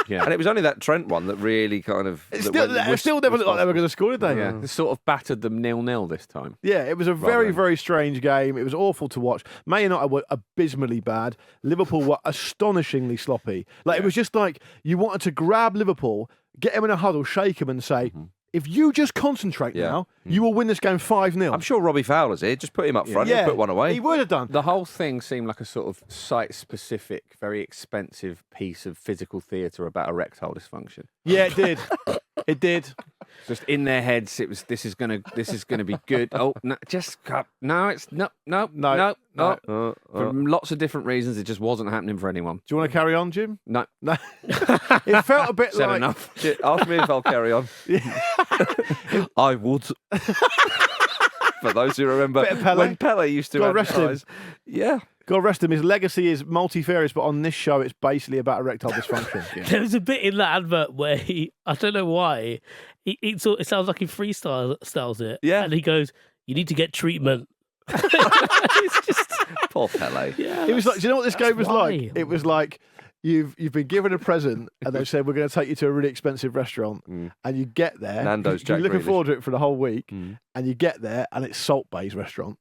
Yeah. And it was only that Trent one that really kind of. It that still never looked like they were going to score, did they? Yeah, they sort of battered them 0-0 this time. Yeah, it was a very, than- very strange game. It was awful to watch. Man United were abysmally bad. Liverpool were astonishingly sloppy. It was just like you wanted to grab Liverpool, get him in a huddle, shake him, and say, if you just concentrate Yeah. now, you will win this game 5-0. I'm sure Robbie Fowler's here. Just put him up front. Yeah, He'll put one away. He would have done. The whole thing seemed like a sort of site-specific, very expensive piece of physical theatre about erectile dysfunction. Yeah, it did. It did. Just in their heads, it was this is gonna be good. Oh no, just cut. No, it's no. For lots of different reasons, it just wasn't happening for anyone. Do you want to carry on, Jim? No, No. It felt a bit said like... enough. Ask me if I'll carry on. I would. For those who remember Bit of Pele. when Pele used to God rest him. advertise. Yeah. God rest him. His legacy is multifarious, but on this show, it's basically about erectile dysfunction. There was a bit in that advert where I don't know why, it sounds like he freestyles it. Yeah. And he goes, you need to get treatment. It's just poor Pele. Yeah. It was like, do you know what this game was why. like? It was like you've been given a present, and they've said we're going to take you to a really expensive restaurant, and you get there. Nando's, you're Jack looking Grealish. forward to it for the whole week, and you get there, and it's Salt Bay's restaurant.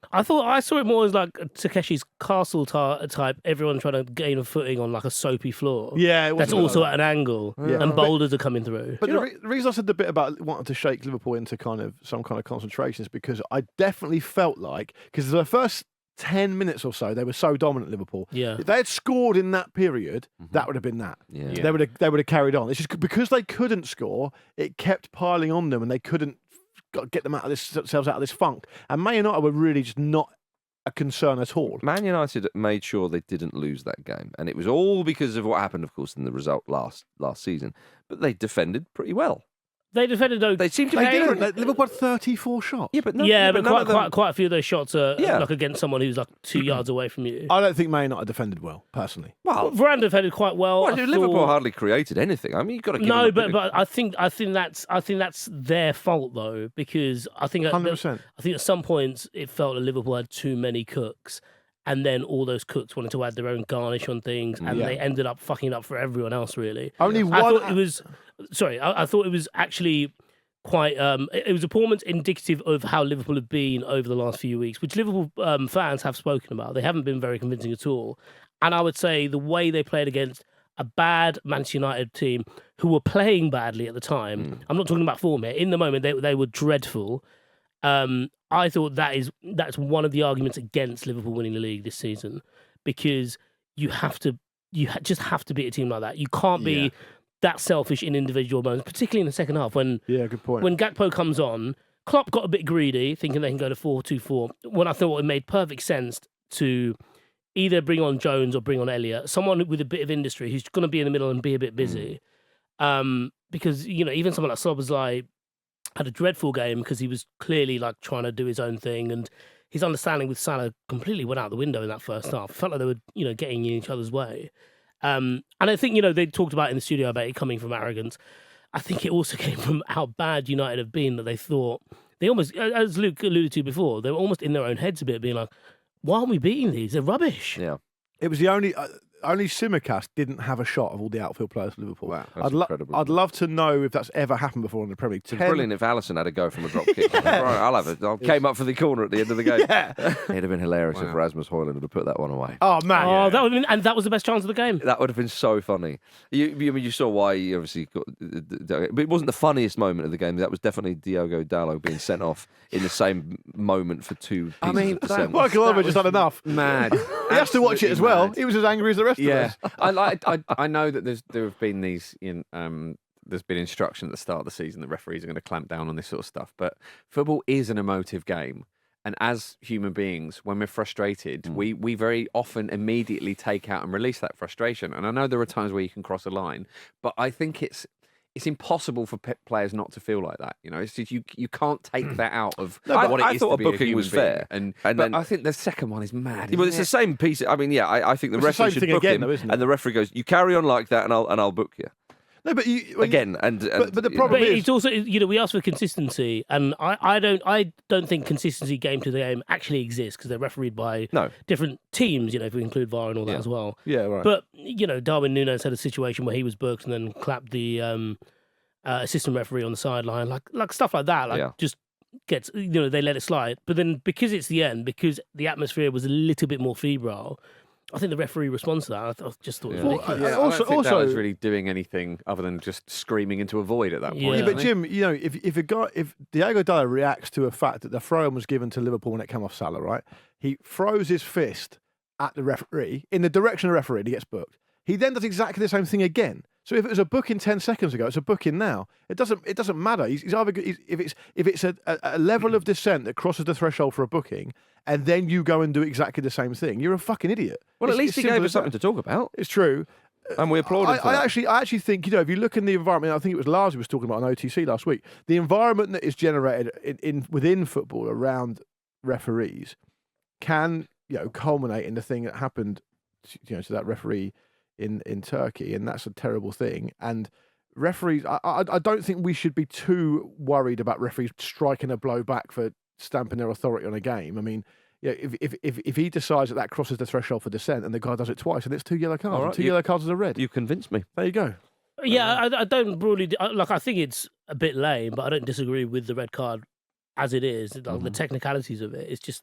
I saw it more as like Takeshi's castle type. Everyone trying to gain a footing on like a soapy floor. Yeah, That's also at an angle, Yeah. and boulders are coming through. But the reason I said the bit about wanting to shake Liverpool into some kind of concentration is because I definitely felt like, because the first 10 minutes or so, they were so dominant, Liverpool. Yeah. If they had scored in that period, that would have been that. Yeah. Yeah. They would have carried on. It's just because they couldn't score, it kept piling on them, and they couldn't get themselves out of this funk. And Man United were really just not a concern at all. Man United made sure they didn't lose that game, and it was all because of what happened, of course, in the result last season. But they defended pretty well. They defended though. They seemed to They be didn't. Liverpool had 34 shots. Yeah, but quite a few of those shots are like against someone who's like 2 yards away from you. I don't think Man United defended well, personally. Well, Varane defended quite well. Liverpool hardly created anything. I mean, you've got to give them a bit but I think that's their fault though, because I think 100%. I think at some points it felt that Liverpool had too many cooks, and then all those cooks wanted to add their own garnish on things, and they ended up fucking it up for everyone else. Really, Only one. I thought it was. Sorry, I thought it was actually quite. It was a performance indicative of how Liverpool have been over the last few weeks, which Liverpool fans have spoken about. They haven't been very convincing at all, and I would say the way they played against a bad Manchester United team who were playing badly at the time. I'm not talking about form here. In the moment, they were dreadful. I thought that's one of the arguments against Liverpool winning the league this season, because you just have to beat a team like that. You can't be that selfish in individual moments, particularly in the second half when Good point. when Gakpo comes on. Klopp got a bit greedy, thinking they can go to 4-2-4. When I thought it made perfect sense to either bring on Jones or bring on Elliott, someone with a bit of industry who's going to be in the middle and be a bit busy. Because even someone like Szoboszlai had a dreadful game because he was clearly like trying to do his own thing, and his understanding with Salah completely went out the window in that first half. It felt like they were getting in each other's way. And I think they talked about in the studio about it coming from arrogance. I think it also came from how bad United have been, that they thought they almost, as Luke alluded to before, they were almost in their own heads a bit, being like, why aren't we beating these? They're rubbish. Yeah. It was the only Simicast didn't have a shot of all the outfield players for Liverpool. Wow, that's incredible. I'd love to know if that's ever happened before in the Premier League. It's brilliant if Alisson had a go from a drop kick. Right, I'll have it. I came up for the corner at the end of the game. It'd have been hilarious if Rasmus Højlund would have put that one away. Oh man! Oh, that would have been, and that was the best chance of the game. That would have been so funny. You saw why he obviously got, but it wasn't the funniest moment of the game. That was definitely Diogo Dalot being sent off in the same moment for two pieces of dissent. Michael Oliver just had enough. Mad. He has to watch it as well. Mad. He was as angry as the rest of Yeah, us. I know that there have been these. There's been instruction at the start of the season that referees are going to clamp down on this sort of stuff. But football is an emotive game, and as human beings, when we're frustrated, we very often immediately take out and release that frustration. And I know there are times where you can cross a line, but I think it's impossible for players not to feel like that. It's just you can't take that out of what I it is thought to a be booking human was being. fair. And then I think the second one is mad. Well, it's isn't the same piece. I mean, I think the It's the referee same should thing book again, him, though, isn't it? and the referee goes, "You carry on like that, and I'll book you." No, but Again, and but the you know, problem But is, it's also, we asked for consistency, and I don't think consistency game to the game actually exists, because they're refereed by No. different teams. If we include VAR and all that as well. yeah, right. But Darwin Núñez had a situation where he was booked and then clapped the assistant referee on the sideline, like stuff like that. Just gets they let it slide. But then because it's the end, because the atmosphere was a little bit more febrile, I think the referee responds to that. I just thought it was ridiculous. Yeah, Also- I don't think also- Dalot's really doing anything other than just screaming into a void at that point. Yeah. Yeah, but Jim, if Diogo Dalot reacts to a fact that the throw-in was given to Liverpool when it came off Salah, right? He throws his fist at the referee in the direction of the referee, and he gets booked. He then does exactly the same thing again. So if it was a booking 10 seconds ago, it's a booking now. It doesn't matter. He's either if it's a level of dissent that crosses the threshold for a booking, and then you go and do exactly the same thing, you're a fucking idiot. well, at It's least he simple gave as us something that. to talk about, It's true. and we applaud him for that. I actually think, if you look in the environment, I think it was Lars who was talking about on OTC last week, the environment that is generated within football around referees can culminate in the thing that happened to that referee in Turkey, and that's a terrible thing. And referees, I don't think we should be too worried about referees striking a blow back for stamping their authority on a game. I mean, if he decides that crosses the threshold for dissent and the guy does it twice, and it's 2 yellow cards, All right, and 2 yellow cards is a red. You convinced me. There you go. Yeah, I don't broadly like. I think it's a bit lame, but I don't disagree with the red card as it is. Like, the technicalities of it, it's just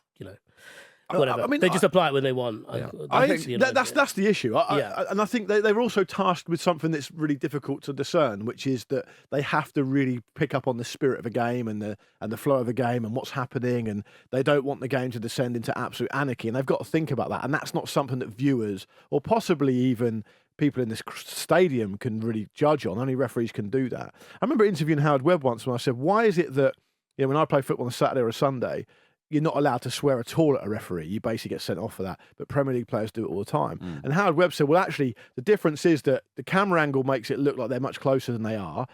whatever. I mean, they just apply it when they want. Yeah. I think that's the issue. And I think they were also tasked with something that's really difficult to discern, which is that they have to really pick up on the spirit of a game and the flow of a game and what's happening, and they don't want the game to descend into absolute anarchy, and they've got to think about that. And that's not something that viewers or possibly even people in this stadium can really judge on. Only referees can do that. I remember interviewing Howard Webb once when I said, why is it that when I play football on a Saturday or a Sunday, you're not allowed to swear at all at a referee? You basically get sent off for that. But Premier League players do it all the time. And Howard Webb said, well, actually, the difference is that the camera angle makes it look like they're much closer than they are.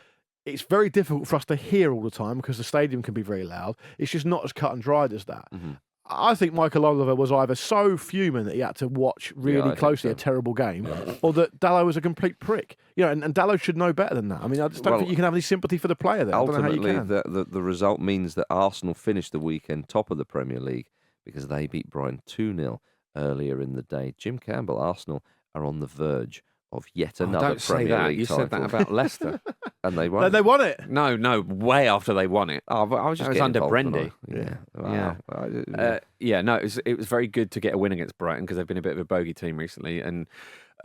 It's very difficult for us to hear all the time because the stadium can be very loud. It's just not as cut and dried as that. I think Michael Oliver was either so fuming that he had to watch really closely a terrible game, or that Dalot was a complete prick. And Dalot should know better than that. I mean, I just don't think you can have any sympathy for the player there. Ultimately, I don't know how you can. the result means that Arsenal finished the weekend top of the Premier League because they beat Brighton 2-0 earlier in the day. Jim Campbell, Arsenal are on the verge of yet another don't say Premier that. League You title. said that about Leicester. And they won. No, they won it. No, way after they won it. Oh, but I was just That was getting under involved, Brendy. wasn't I? Yeah. No, it was very good to get a win against Brighton because they've been a bit of a bogey team recently, and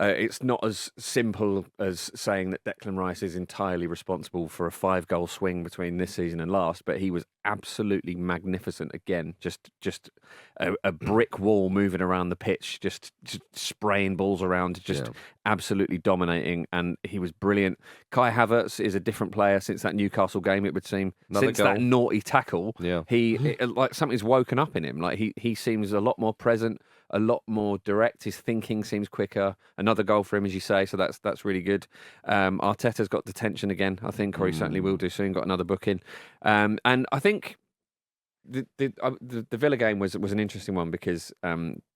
it's not as simple as saying that Declan Rice is entirely responsible for a 5-goal swing between this season and last, but he was absolutely magnificent again. Just a brick wall moving around the pitch, just spraying balls around, absolutely dominating, and he was brilliant. Kai Havertz is a different player since that Newcastle game, it would seem. Since that naughty tackle, like something's woken up in him. Like he seems a lot more present, a lot more direct. His thinking seems quicker. Another goal for him, as you say, so that's really good. Arteta's got detention again, I think, or he certainly will do soon. Got another booking, and I think the Villa game was an interesting one because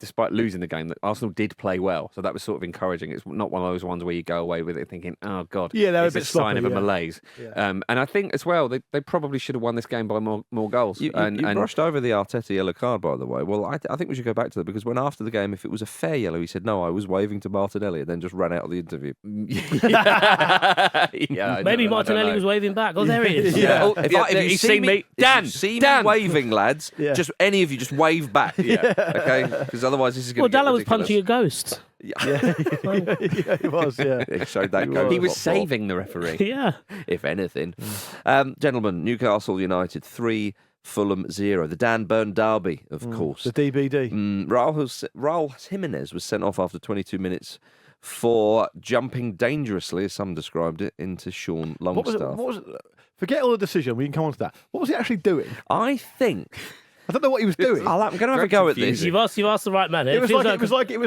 despite losing the game, Arsenal did play well, so that was sort of encouraging. It's not one of those ones where you go away with it thinking, "Oh God, they're a it's bit a sign sloppy, of a malaise." And I think as well they probably should have won this game by more goals. You brushed over the Arteta yellow card, by the way. Well, I think we should go back to that because when after the game, if it was a fair yellow, he said, "No, I was waving to Martinelli," and then just ran out of the interview. Maybe Martinelli was waving back. Oh, there he is. If you see me, Dan, waving, lads. Just any of you, just wave back. Okay, because otherwise this is going to get Dalot was ridiculous. punching a ghost. He was, It showed that ghost. He was what for. saving the referee. Yeah. If anything. Gentlemen, Newcastle United 3, Fulham 0. The Dan Burn derby, of course. the DBD. Raul Jimenez was sent off after 22 minutes for jumping dangerously, as some described it, into Sean Longstaff. Forget all the decision. We can come on to that. What was he actually doing? I think... I don't know what he was doing. I'm going to have a go at this. You've asked the right man. It was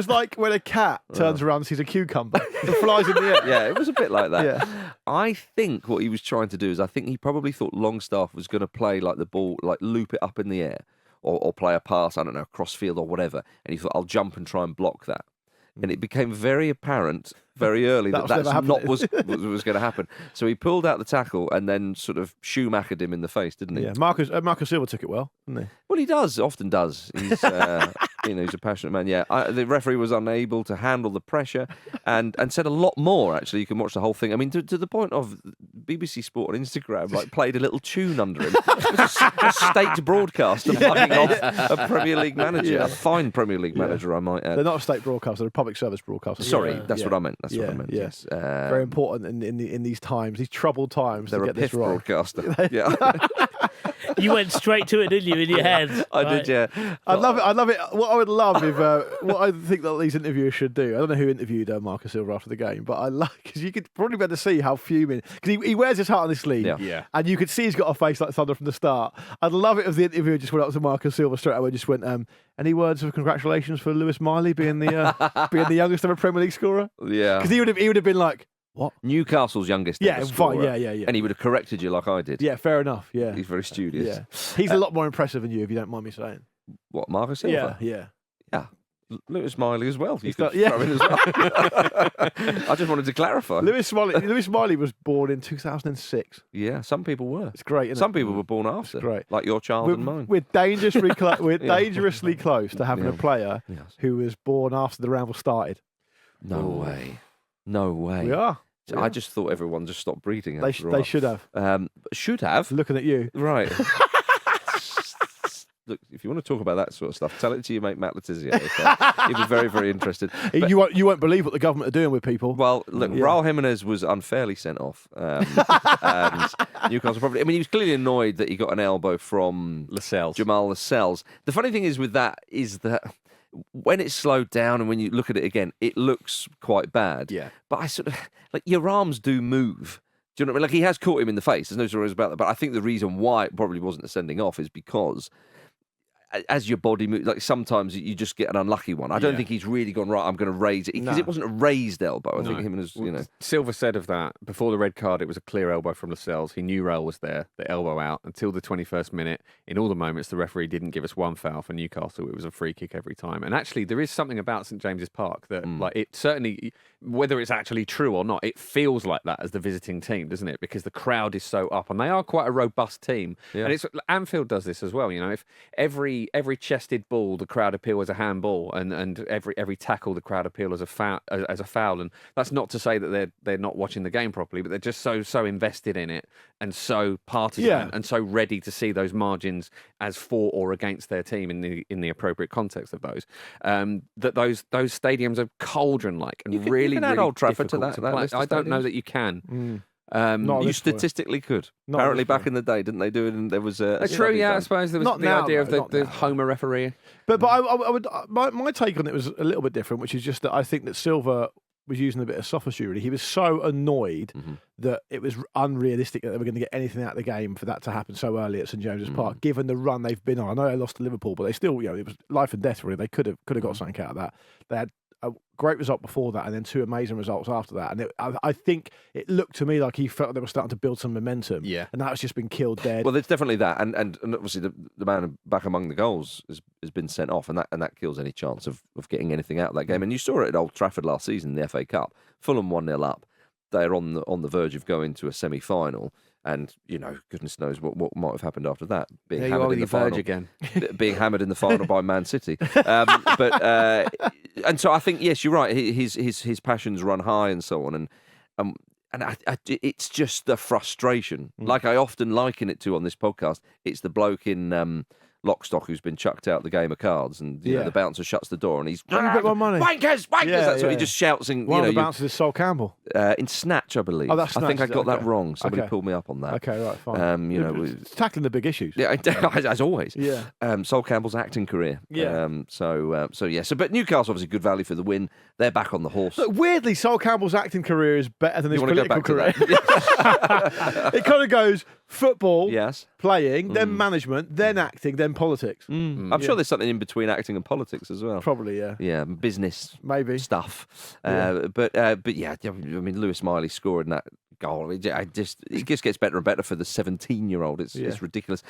like when a cat turns around and sees a cucumber and flies in the air. Yeah, it was a bit like that. Yeah. I think what he was trying to do is I think he probably thought Longstaff was going to play like the ball, like loop it up in the air or play a pass, I don't know, cross field or whatever. And he thought, I'll jump and try and block that. And it became very apparent very early that's not what was going to happen. So he pulled out the tackle and then sort of shoemakered him in the face, didn't he? Yeah, Marcus Silva took it well, didn't he? Well, he often does. He's, he's a passionate man. Yeah, the referee was unable to handle the pressure and said a lot more. Actually, you can watch the whole thing. I mean, to the point of BBC Sport on Instagram, played a little tune under him. It was a state broadcaster mugging off a Premier League manager, a fine Premier League manager, I might add. They're not a state broadcaster; they're a public service broadcaster. Sorry, that's what I meant. That's what I meant. Yes, very important in these times, these troubled times. They're to a get this piff wrong. broadcaster. Yeah. You went straight to it, didn't you, in your head? I did, yeah. I'd love it. What I would love if what I think that these interviewers should do. I don't know who interviewed Marcus Silva after the game, but I love because you could probably better see how fuming because he wears his heart on his sleeve, and you could see he's got a face like thunder from the start. I'd love it if the interviewer just went up to Marcus Silva straight away, and just went, "Any words of congratulations for Lewis Miley being the youngest ever Premier League scorer?" Yeah, because he would have been like, "What? Newcastle's youngest Yeah, ever fine. scorer." Yeah. And he would have corrected you like I did. Yeah, fair enough. Yeah, He's very studious. Yeah, he's a lot more impressive than you, if you don't mind me saying. What, Marcus Silva? Yeah. Lewis Miley as well. You He's could done- yeah. throw in as well. I just wanted to clarify. Lewis Miley was born in 2006. Yeah, some people were. It's great, isn't Some it? people were born after, great. like your child and mine. We're dangerously dangerously close to having a player Yes. who was born after the Ramble started. No way. No way. We are. I just thought everyone just stopped breeding. They after a while. should have. Should have. Looking at you. Right. Look, if you want to talk about that sort of stuff, tell it to your mate Matt Letizia. Okay? He'd be very, very interested. But- You won't believe what the government are doing with people. Well, look, Raul Jimenez was unfairly sent off. And Newcastle probably. I mean, he was clearly annoyed that he got an elbow from Lascelles. Jamal Lascelles. The funny thing is with that is that when it's slowed down and when you look at it again, it looks quite bad. Yeah. But I sort of like your arms do move. Do you know what I mean? Like he has caught him in the face. There's no stories about that. But I think the reason why it probably wasn't a sending off is because as your body moves, like sometimes you just get an unlucky one. I don't think he's really gone, right, I'm going to raise it. Because it wasn't a raised elbow. I think him and his, Silva said of that, before the red card, it was a clear elbow from Lascelles. He knew Raul was there, the elbow out, until the 21st minute. In all the moments, the referee didn't give us one foul for Newcastle. It was a free kick every time. And actually, there is something about St James's Park that, like, it certainly, whether it's actually true or not, it feels like that as the visiting team, doesn't it? Because the crowd is so up, and they are quite a robust team. Yeah. And it's Anfield does this as well. You know, if every chested ball, the crowd appeal as a handball, and every tackle, the crowd appeal as a foul. And that's not to say that they're not watching the game properly, but they're just so invested in it and so partisan and so ready to see those margins as for or against their team in the appropriate context of those. That those stadiums are cauldron like and You can really add Old Trafford to difficult that play. list of I don't know stadiums. that you can. Not You this point. statistically could. Not Apparently, this back point. in the day, didn't they do it? And there was a True, study yeah. I done. suppose there was Not the now, idea of though, not the now. Homer referee. But I would my take on it was a little bit different, which is just that I think that Silva was using a bit of sophistry. Really, he was so annoyed that it was unrealistic that they were going to get anything out of the game for that to happen so early at St James's Park, given the run they've been on. I know they lost to Liverpool, but they still, it was life and death. Really, they could have got something out of that. They had a great result before that, and then two amazing results after that. And I think it looked to me like he felt they were starting to build some momentum. Yeah. And that's just been killed dead. Well, there's definitely that, and obviously the man back among the goals has been sent off, and that kills any chance of getting anything out of that game. And you saw it at Old Trafford last season in the FA Cup. Fulham 1-0 up. They're on the verge of going to a semi-final, and goodness knows what might have happened after that. Being There you hammered are in with the your verge final, again. being hammered in the final by Man City. And so I think yes, you're right. His passions run high and so on, and it's just the frustration. Like I often liken it to on this podcast, it's the bloke in Lockstock who's been chucked out the game of cards, and the bouncer shuts the door, and he's Can you bet my money? wankers. Yeah, That's what he yeah. just shouts. And One of the bouncers is Sol Campbell. in Snatch, I believe. Oh, that's I think I Snatch, got that okay. wrong. Somebody Okay. pulled me up on that. Okay, right, fine. It's tackling the big issues. Yeah, as always. Yeah. Sol Campbell's acting career. Yeah. But Newcastle obviously good value for the win. They're back on the horse. Look, weirdly, Sol Campbell's acting career is better than his wanna go political career. back to that? It kind of goes football, Yes. playing, then management, then acting, then politics. I'm sure there's something in between acting and politics as well. Probably, yeah. Yeah, business Maybe. stuff. Yeah. But yeah, I mean, Lewis Miley scored that goal. It just gets better and better for the 17-year-old. It's ridiculous.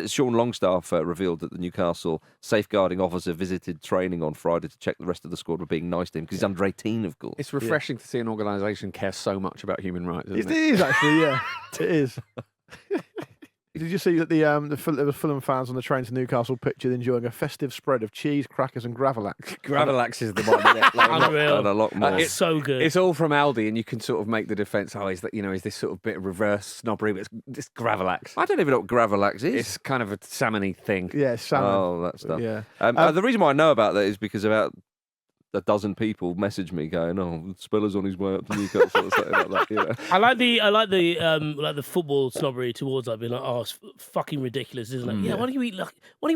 Sean Longstaff revealed that the Newcastle safeguarding officer visited training on Friday to check the rest of the squad were being nice to him because he's under 18, of course. It's refreshing to see an organisation care so much about human rights, isn't It is actually, yeah. It is. Did you see that there were Fulham fans on the train to Newcastle pictured enjoying a festive spread of cheese, crackers, and gravlax? Gravlax is the one. Isn't it? Unreal. And a lot more. It's so good. It's all from Aldi, and you can sort of make the defence. Oh, is this sort of bit of reverse snobbery? But it's Gravlax. I don't even know what Gravlax is. It's kind of a salmon-y thing. Yeah, salmon. Oh, that stuff. Yeah. The reason why I know about that is because about a dozen people messaged me going, "Oh, Speller's on his way up to Newcastle," or something like that. You know? I like the football snobbery towards that, being like, oh, it's fucking ridiculous, isn't it? Yeah, why don't you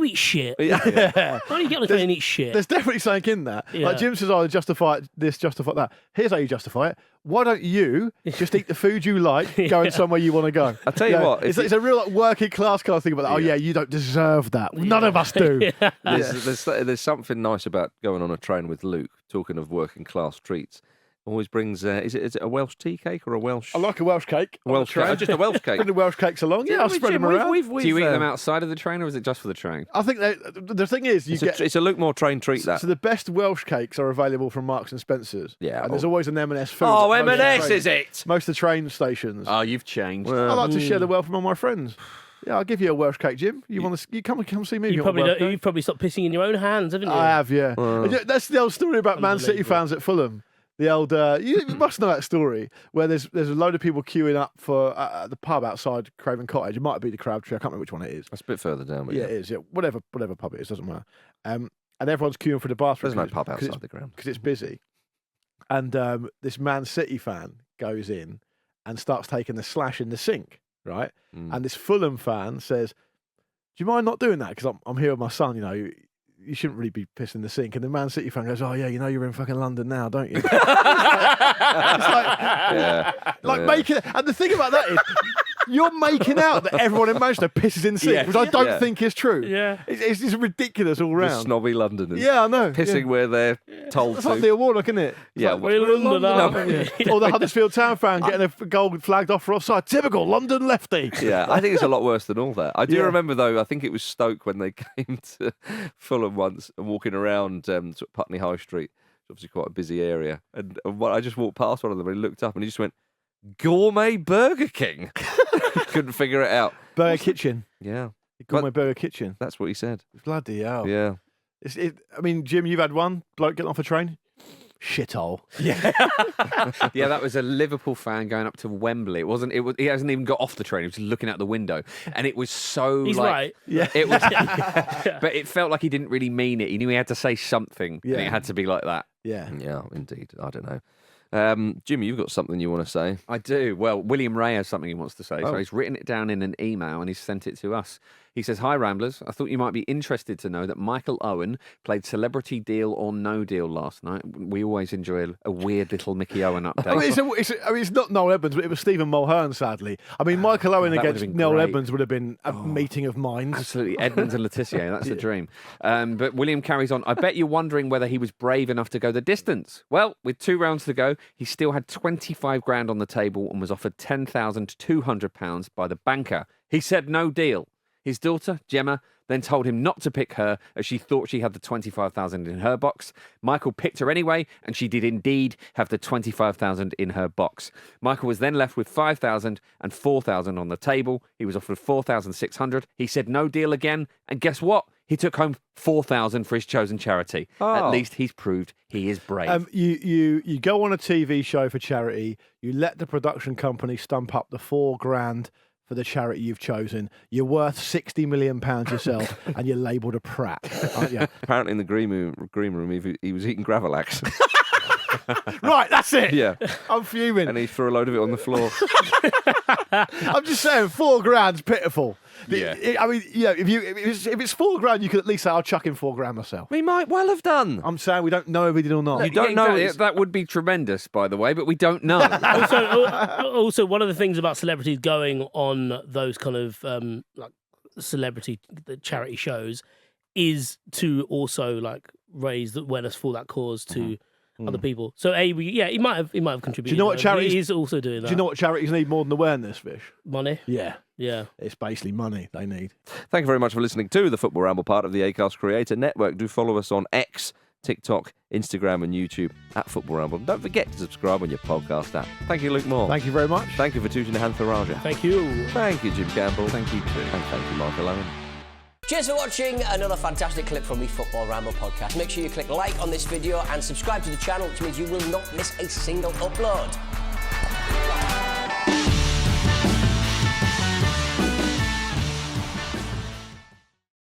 eat shit? Yeah. Why don't you get on the train and eat shit? There's definitely something in that. Yeah. Like Jim says, "Oh, justify this, justify that." Here's how you justify it. Why don't you just eat the food you like, going somewhere you want to go? I tell you what, it's a real working class kind of thing about that. Oh yeah, you don't deserve that. None of us do. There's something nice about going on a train with Luke, talking of working class treats. Always brings. Is it a Welsh tea cake or a Welsh? I like a Welsh cake. Welsh cake. Just a Welsh cake. Bring the Welsh cakes along. Yeah, I'll spread them around. Do you eat them outside of the train, or is it just for the train? I think the thing is, It's a Luke Moore train treat. So the best Welsh cakes are available from Marks and Spencer's. Yeah, and there's always an M&S food. Oh, at most of the M&S train- is it? Most of the train stations. Oh, you've changed. I like to share the wealth among my friends. Yeah, I'll give you a Welsh cake, Jim. You want to? You come see me. You probably don't, you've probably stopped pissing in your own hands, haven't you? I have, yeah. That's the old story about Man City fans at Fulham. The old, you must know that story where there's a load of people queuing up for the pub outside Craven Cottage. It might be the Crabtree. I can't remember which one it is. That's a bit further down, but Yeah, it is. Yeah, whatever pub it is, doesn't matter. And everyone's queuing for the bathroom. There's no pub outside the ground because it's busy. And this Man City fan goes in and starts taking the slash in the sink, right? And this Fulham fan says, "Do you mind not doing that? Because I'm here with my son. You know, you shouldn't really be pissing in the sink." And the Man City fan goes, "Oh yeah, you know you're in fucking London now, don't you?" It's like making. And the thing about that is, you're making out that everyone in Manchester pisses in the sink, which I don't think is true. Yeah, it's just ridiculous all The round. snobby Londoners. Yeah, I know. Pissing where they're told It's to. like the Warnock, isn't it? Yeah, we're in London, aren't we? Or the Huddersfield Town fan getting a goal flagged off for offside. Typical London lefty. Yeah, I think it's a lot worse than all that. I do Yeah. remember, though, I think it was Stoke when they came to Fulham once and walking around sort of Putney High Street. It's obviously quite a busy area. And I just walked past one of them and he looked up and he just went, "Gourmet Burger King." Couldn't figure it out. Burger Kitchen. Yeah, Got my Burger Kitchen. that's what he said. Bloody hell. Yeah. I mean, Jim, you've had one bloke getting off a train? Shithole. Yeah, that was a Liverpool fan going up to Wembley. It wasn't. He hasn't even got off the train. He was looking out the window, and it was so. He's like, right. Yeah. It was, but it felt like he didn't really mean it. He knew he had to say something, and Yeah. it had to be like that. Yeah. Yeah, indeed. I don't know. Jimmy, you've got something you want to say? I do. Well, William Ray has something he wants to say. Oh. So he's written it down in an email and he's sent it to us. He says, "Hi, Ramblers. I thought you might be interested to know that Michael Owen played Celebrity Deal or No Deal last night. We always enjoy a weird little Mickey Owen update." I mean, it's not Noel Edmonds, but it was Stephen Mulhern, sadly. I mean, Michael Owen that against would've been Noel great. Edmonds would have been a meeting of minds. Absolutely. Edmonds and Letitia, that's the dream. But William carries on. "I bet you're wondering whether he was brave enough to go the distance. Well, with 2 rounds to go, he still had 25 grand on the table and was offered £10,200 by the banker. He said no deal. His daughter, Gemma, then told him not to pick her as she thought she had the 25,000 in her box. Michael picked her anyway, and she did indeed have the 25,000 in her box. Michael was then left with 5,000 and 4,000 on the table. He was offered 4,600. He said no deal again, and guess what? He took home 4,000 for his chosen charity. At least he's proved he is brave." You go on a TV show for charity. You let the production company stump up the $4,000 for the charity you've chosen. You're worth £60 million yourself, and you're labelled a prat, aren't you? Apparently, in the green room, he was eating Gravelax. Right, that's it. Yeah. I'm fuming. And he threw a load of it on the floor. I'm just saying, $4,000's pitiful. Yeah. I mean, yeah. If it's $4,000, you could at least say, "I'll chuck in $4,000 myself." We might well have done. I'm saying we don't know if he did or not. You don't know. Exactly. That would be tremendous, by the way, but we don't know. Also, one of the things about celebrities going on those kind of like celebrity charity shows is to also like raise the awareness for that cause to other people. So he might have contributed. Do you know what charities? He's also doing that. Do you know what charities need more than awareness, Vish? Money. Yeah. Yeah. It's basically money they need. Thank you very much for listening to the Football Ramble, part of the Acast Creator Network. Do follow us on X, TikTok, Instagram and YouTube at Football Ramble. And don't forget to subscribe on your podcast app. Thank you, Luke Moore. Thank you very much. Thank you for tuning in, Hantharaja. Thank you. Thank you, Jim Campbell. Thank you too. And thank you, Michael Owen. Cheers for watching another fantastic clip from the Football Ramble podcast. Make sure you click like on this video and subscribe to the channel, which means you will not miss a single upload.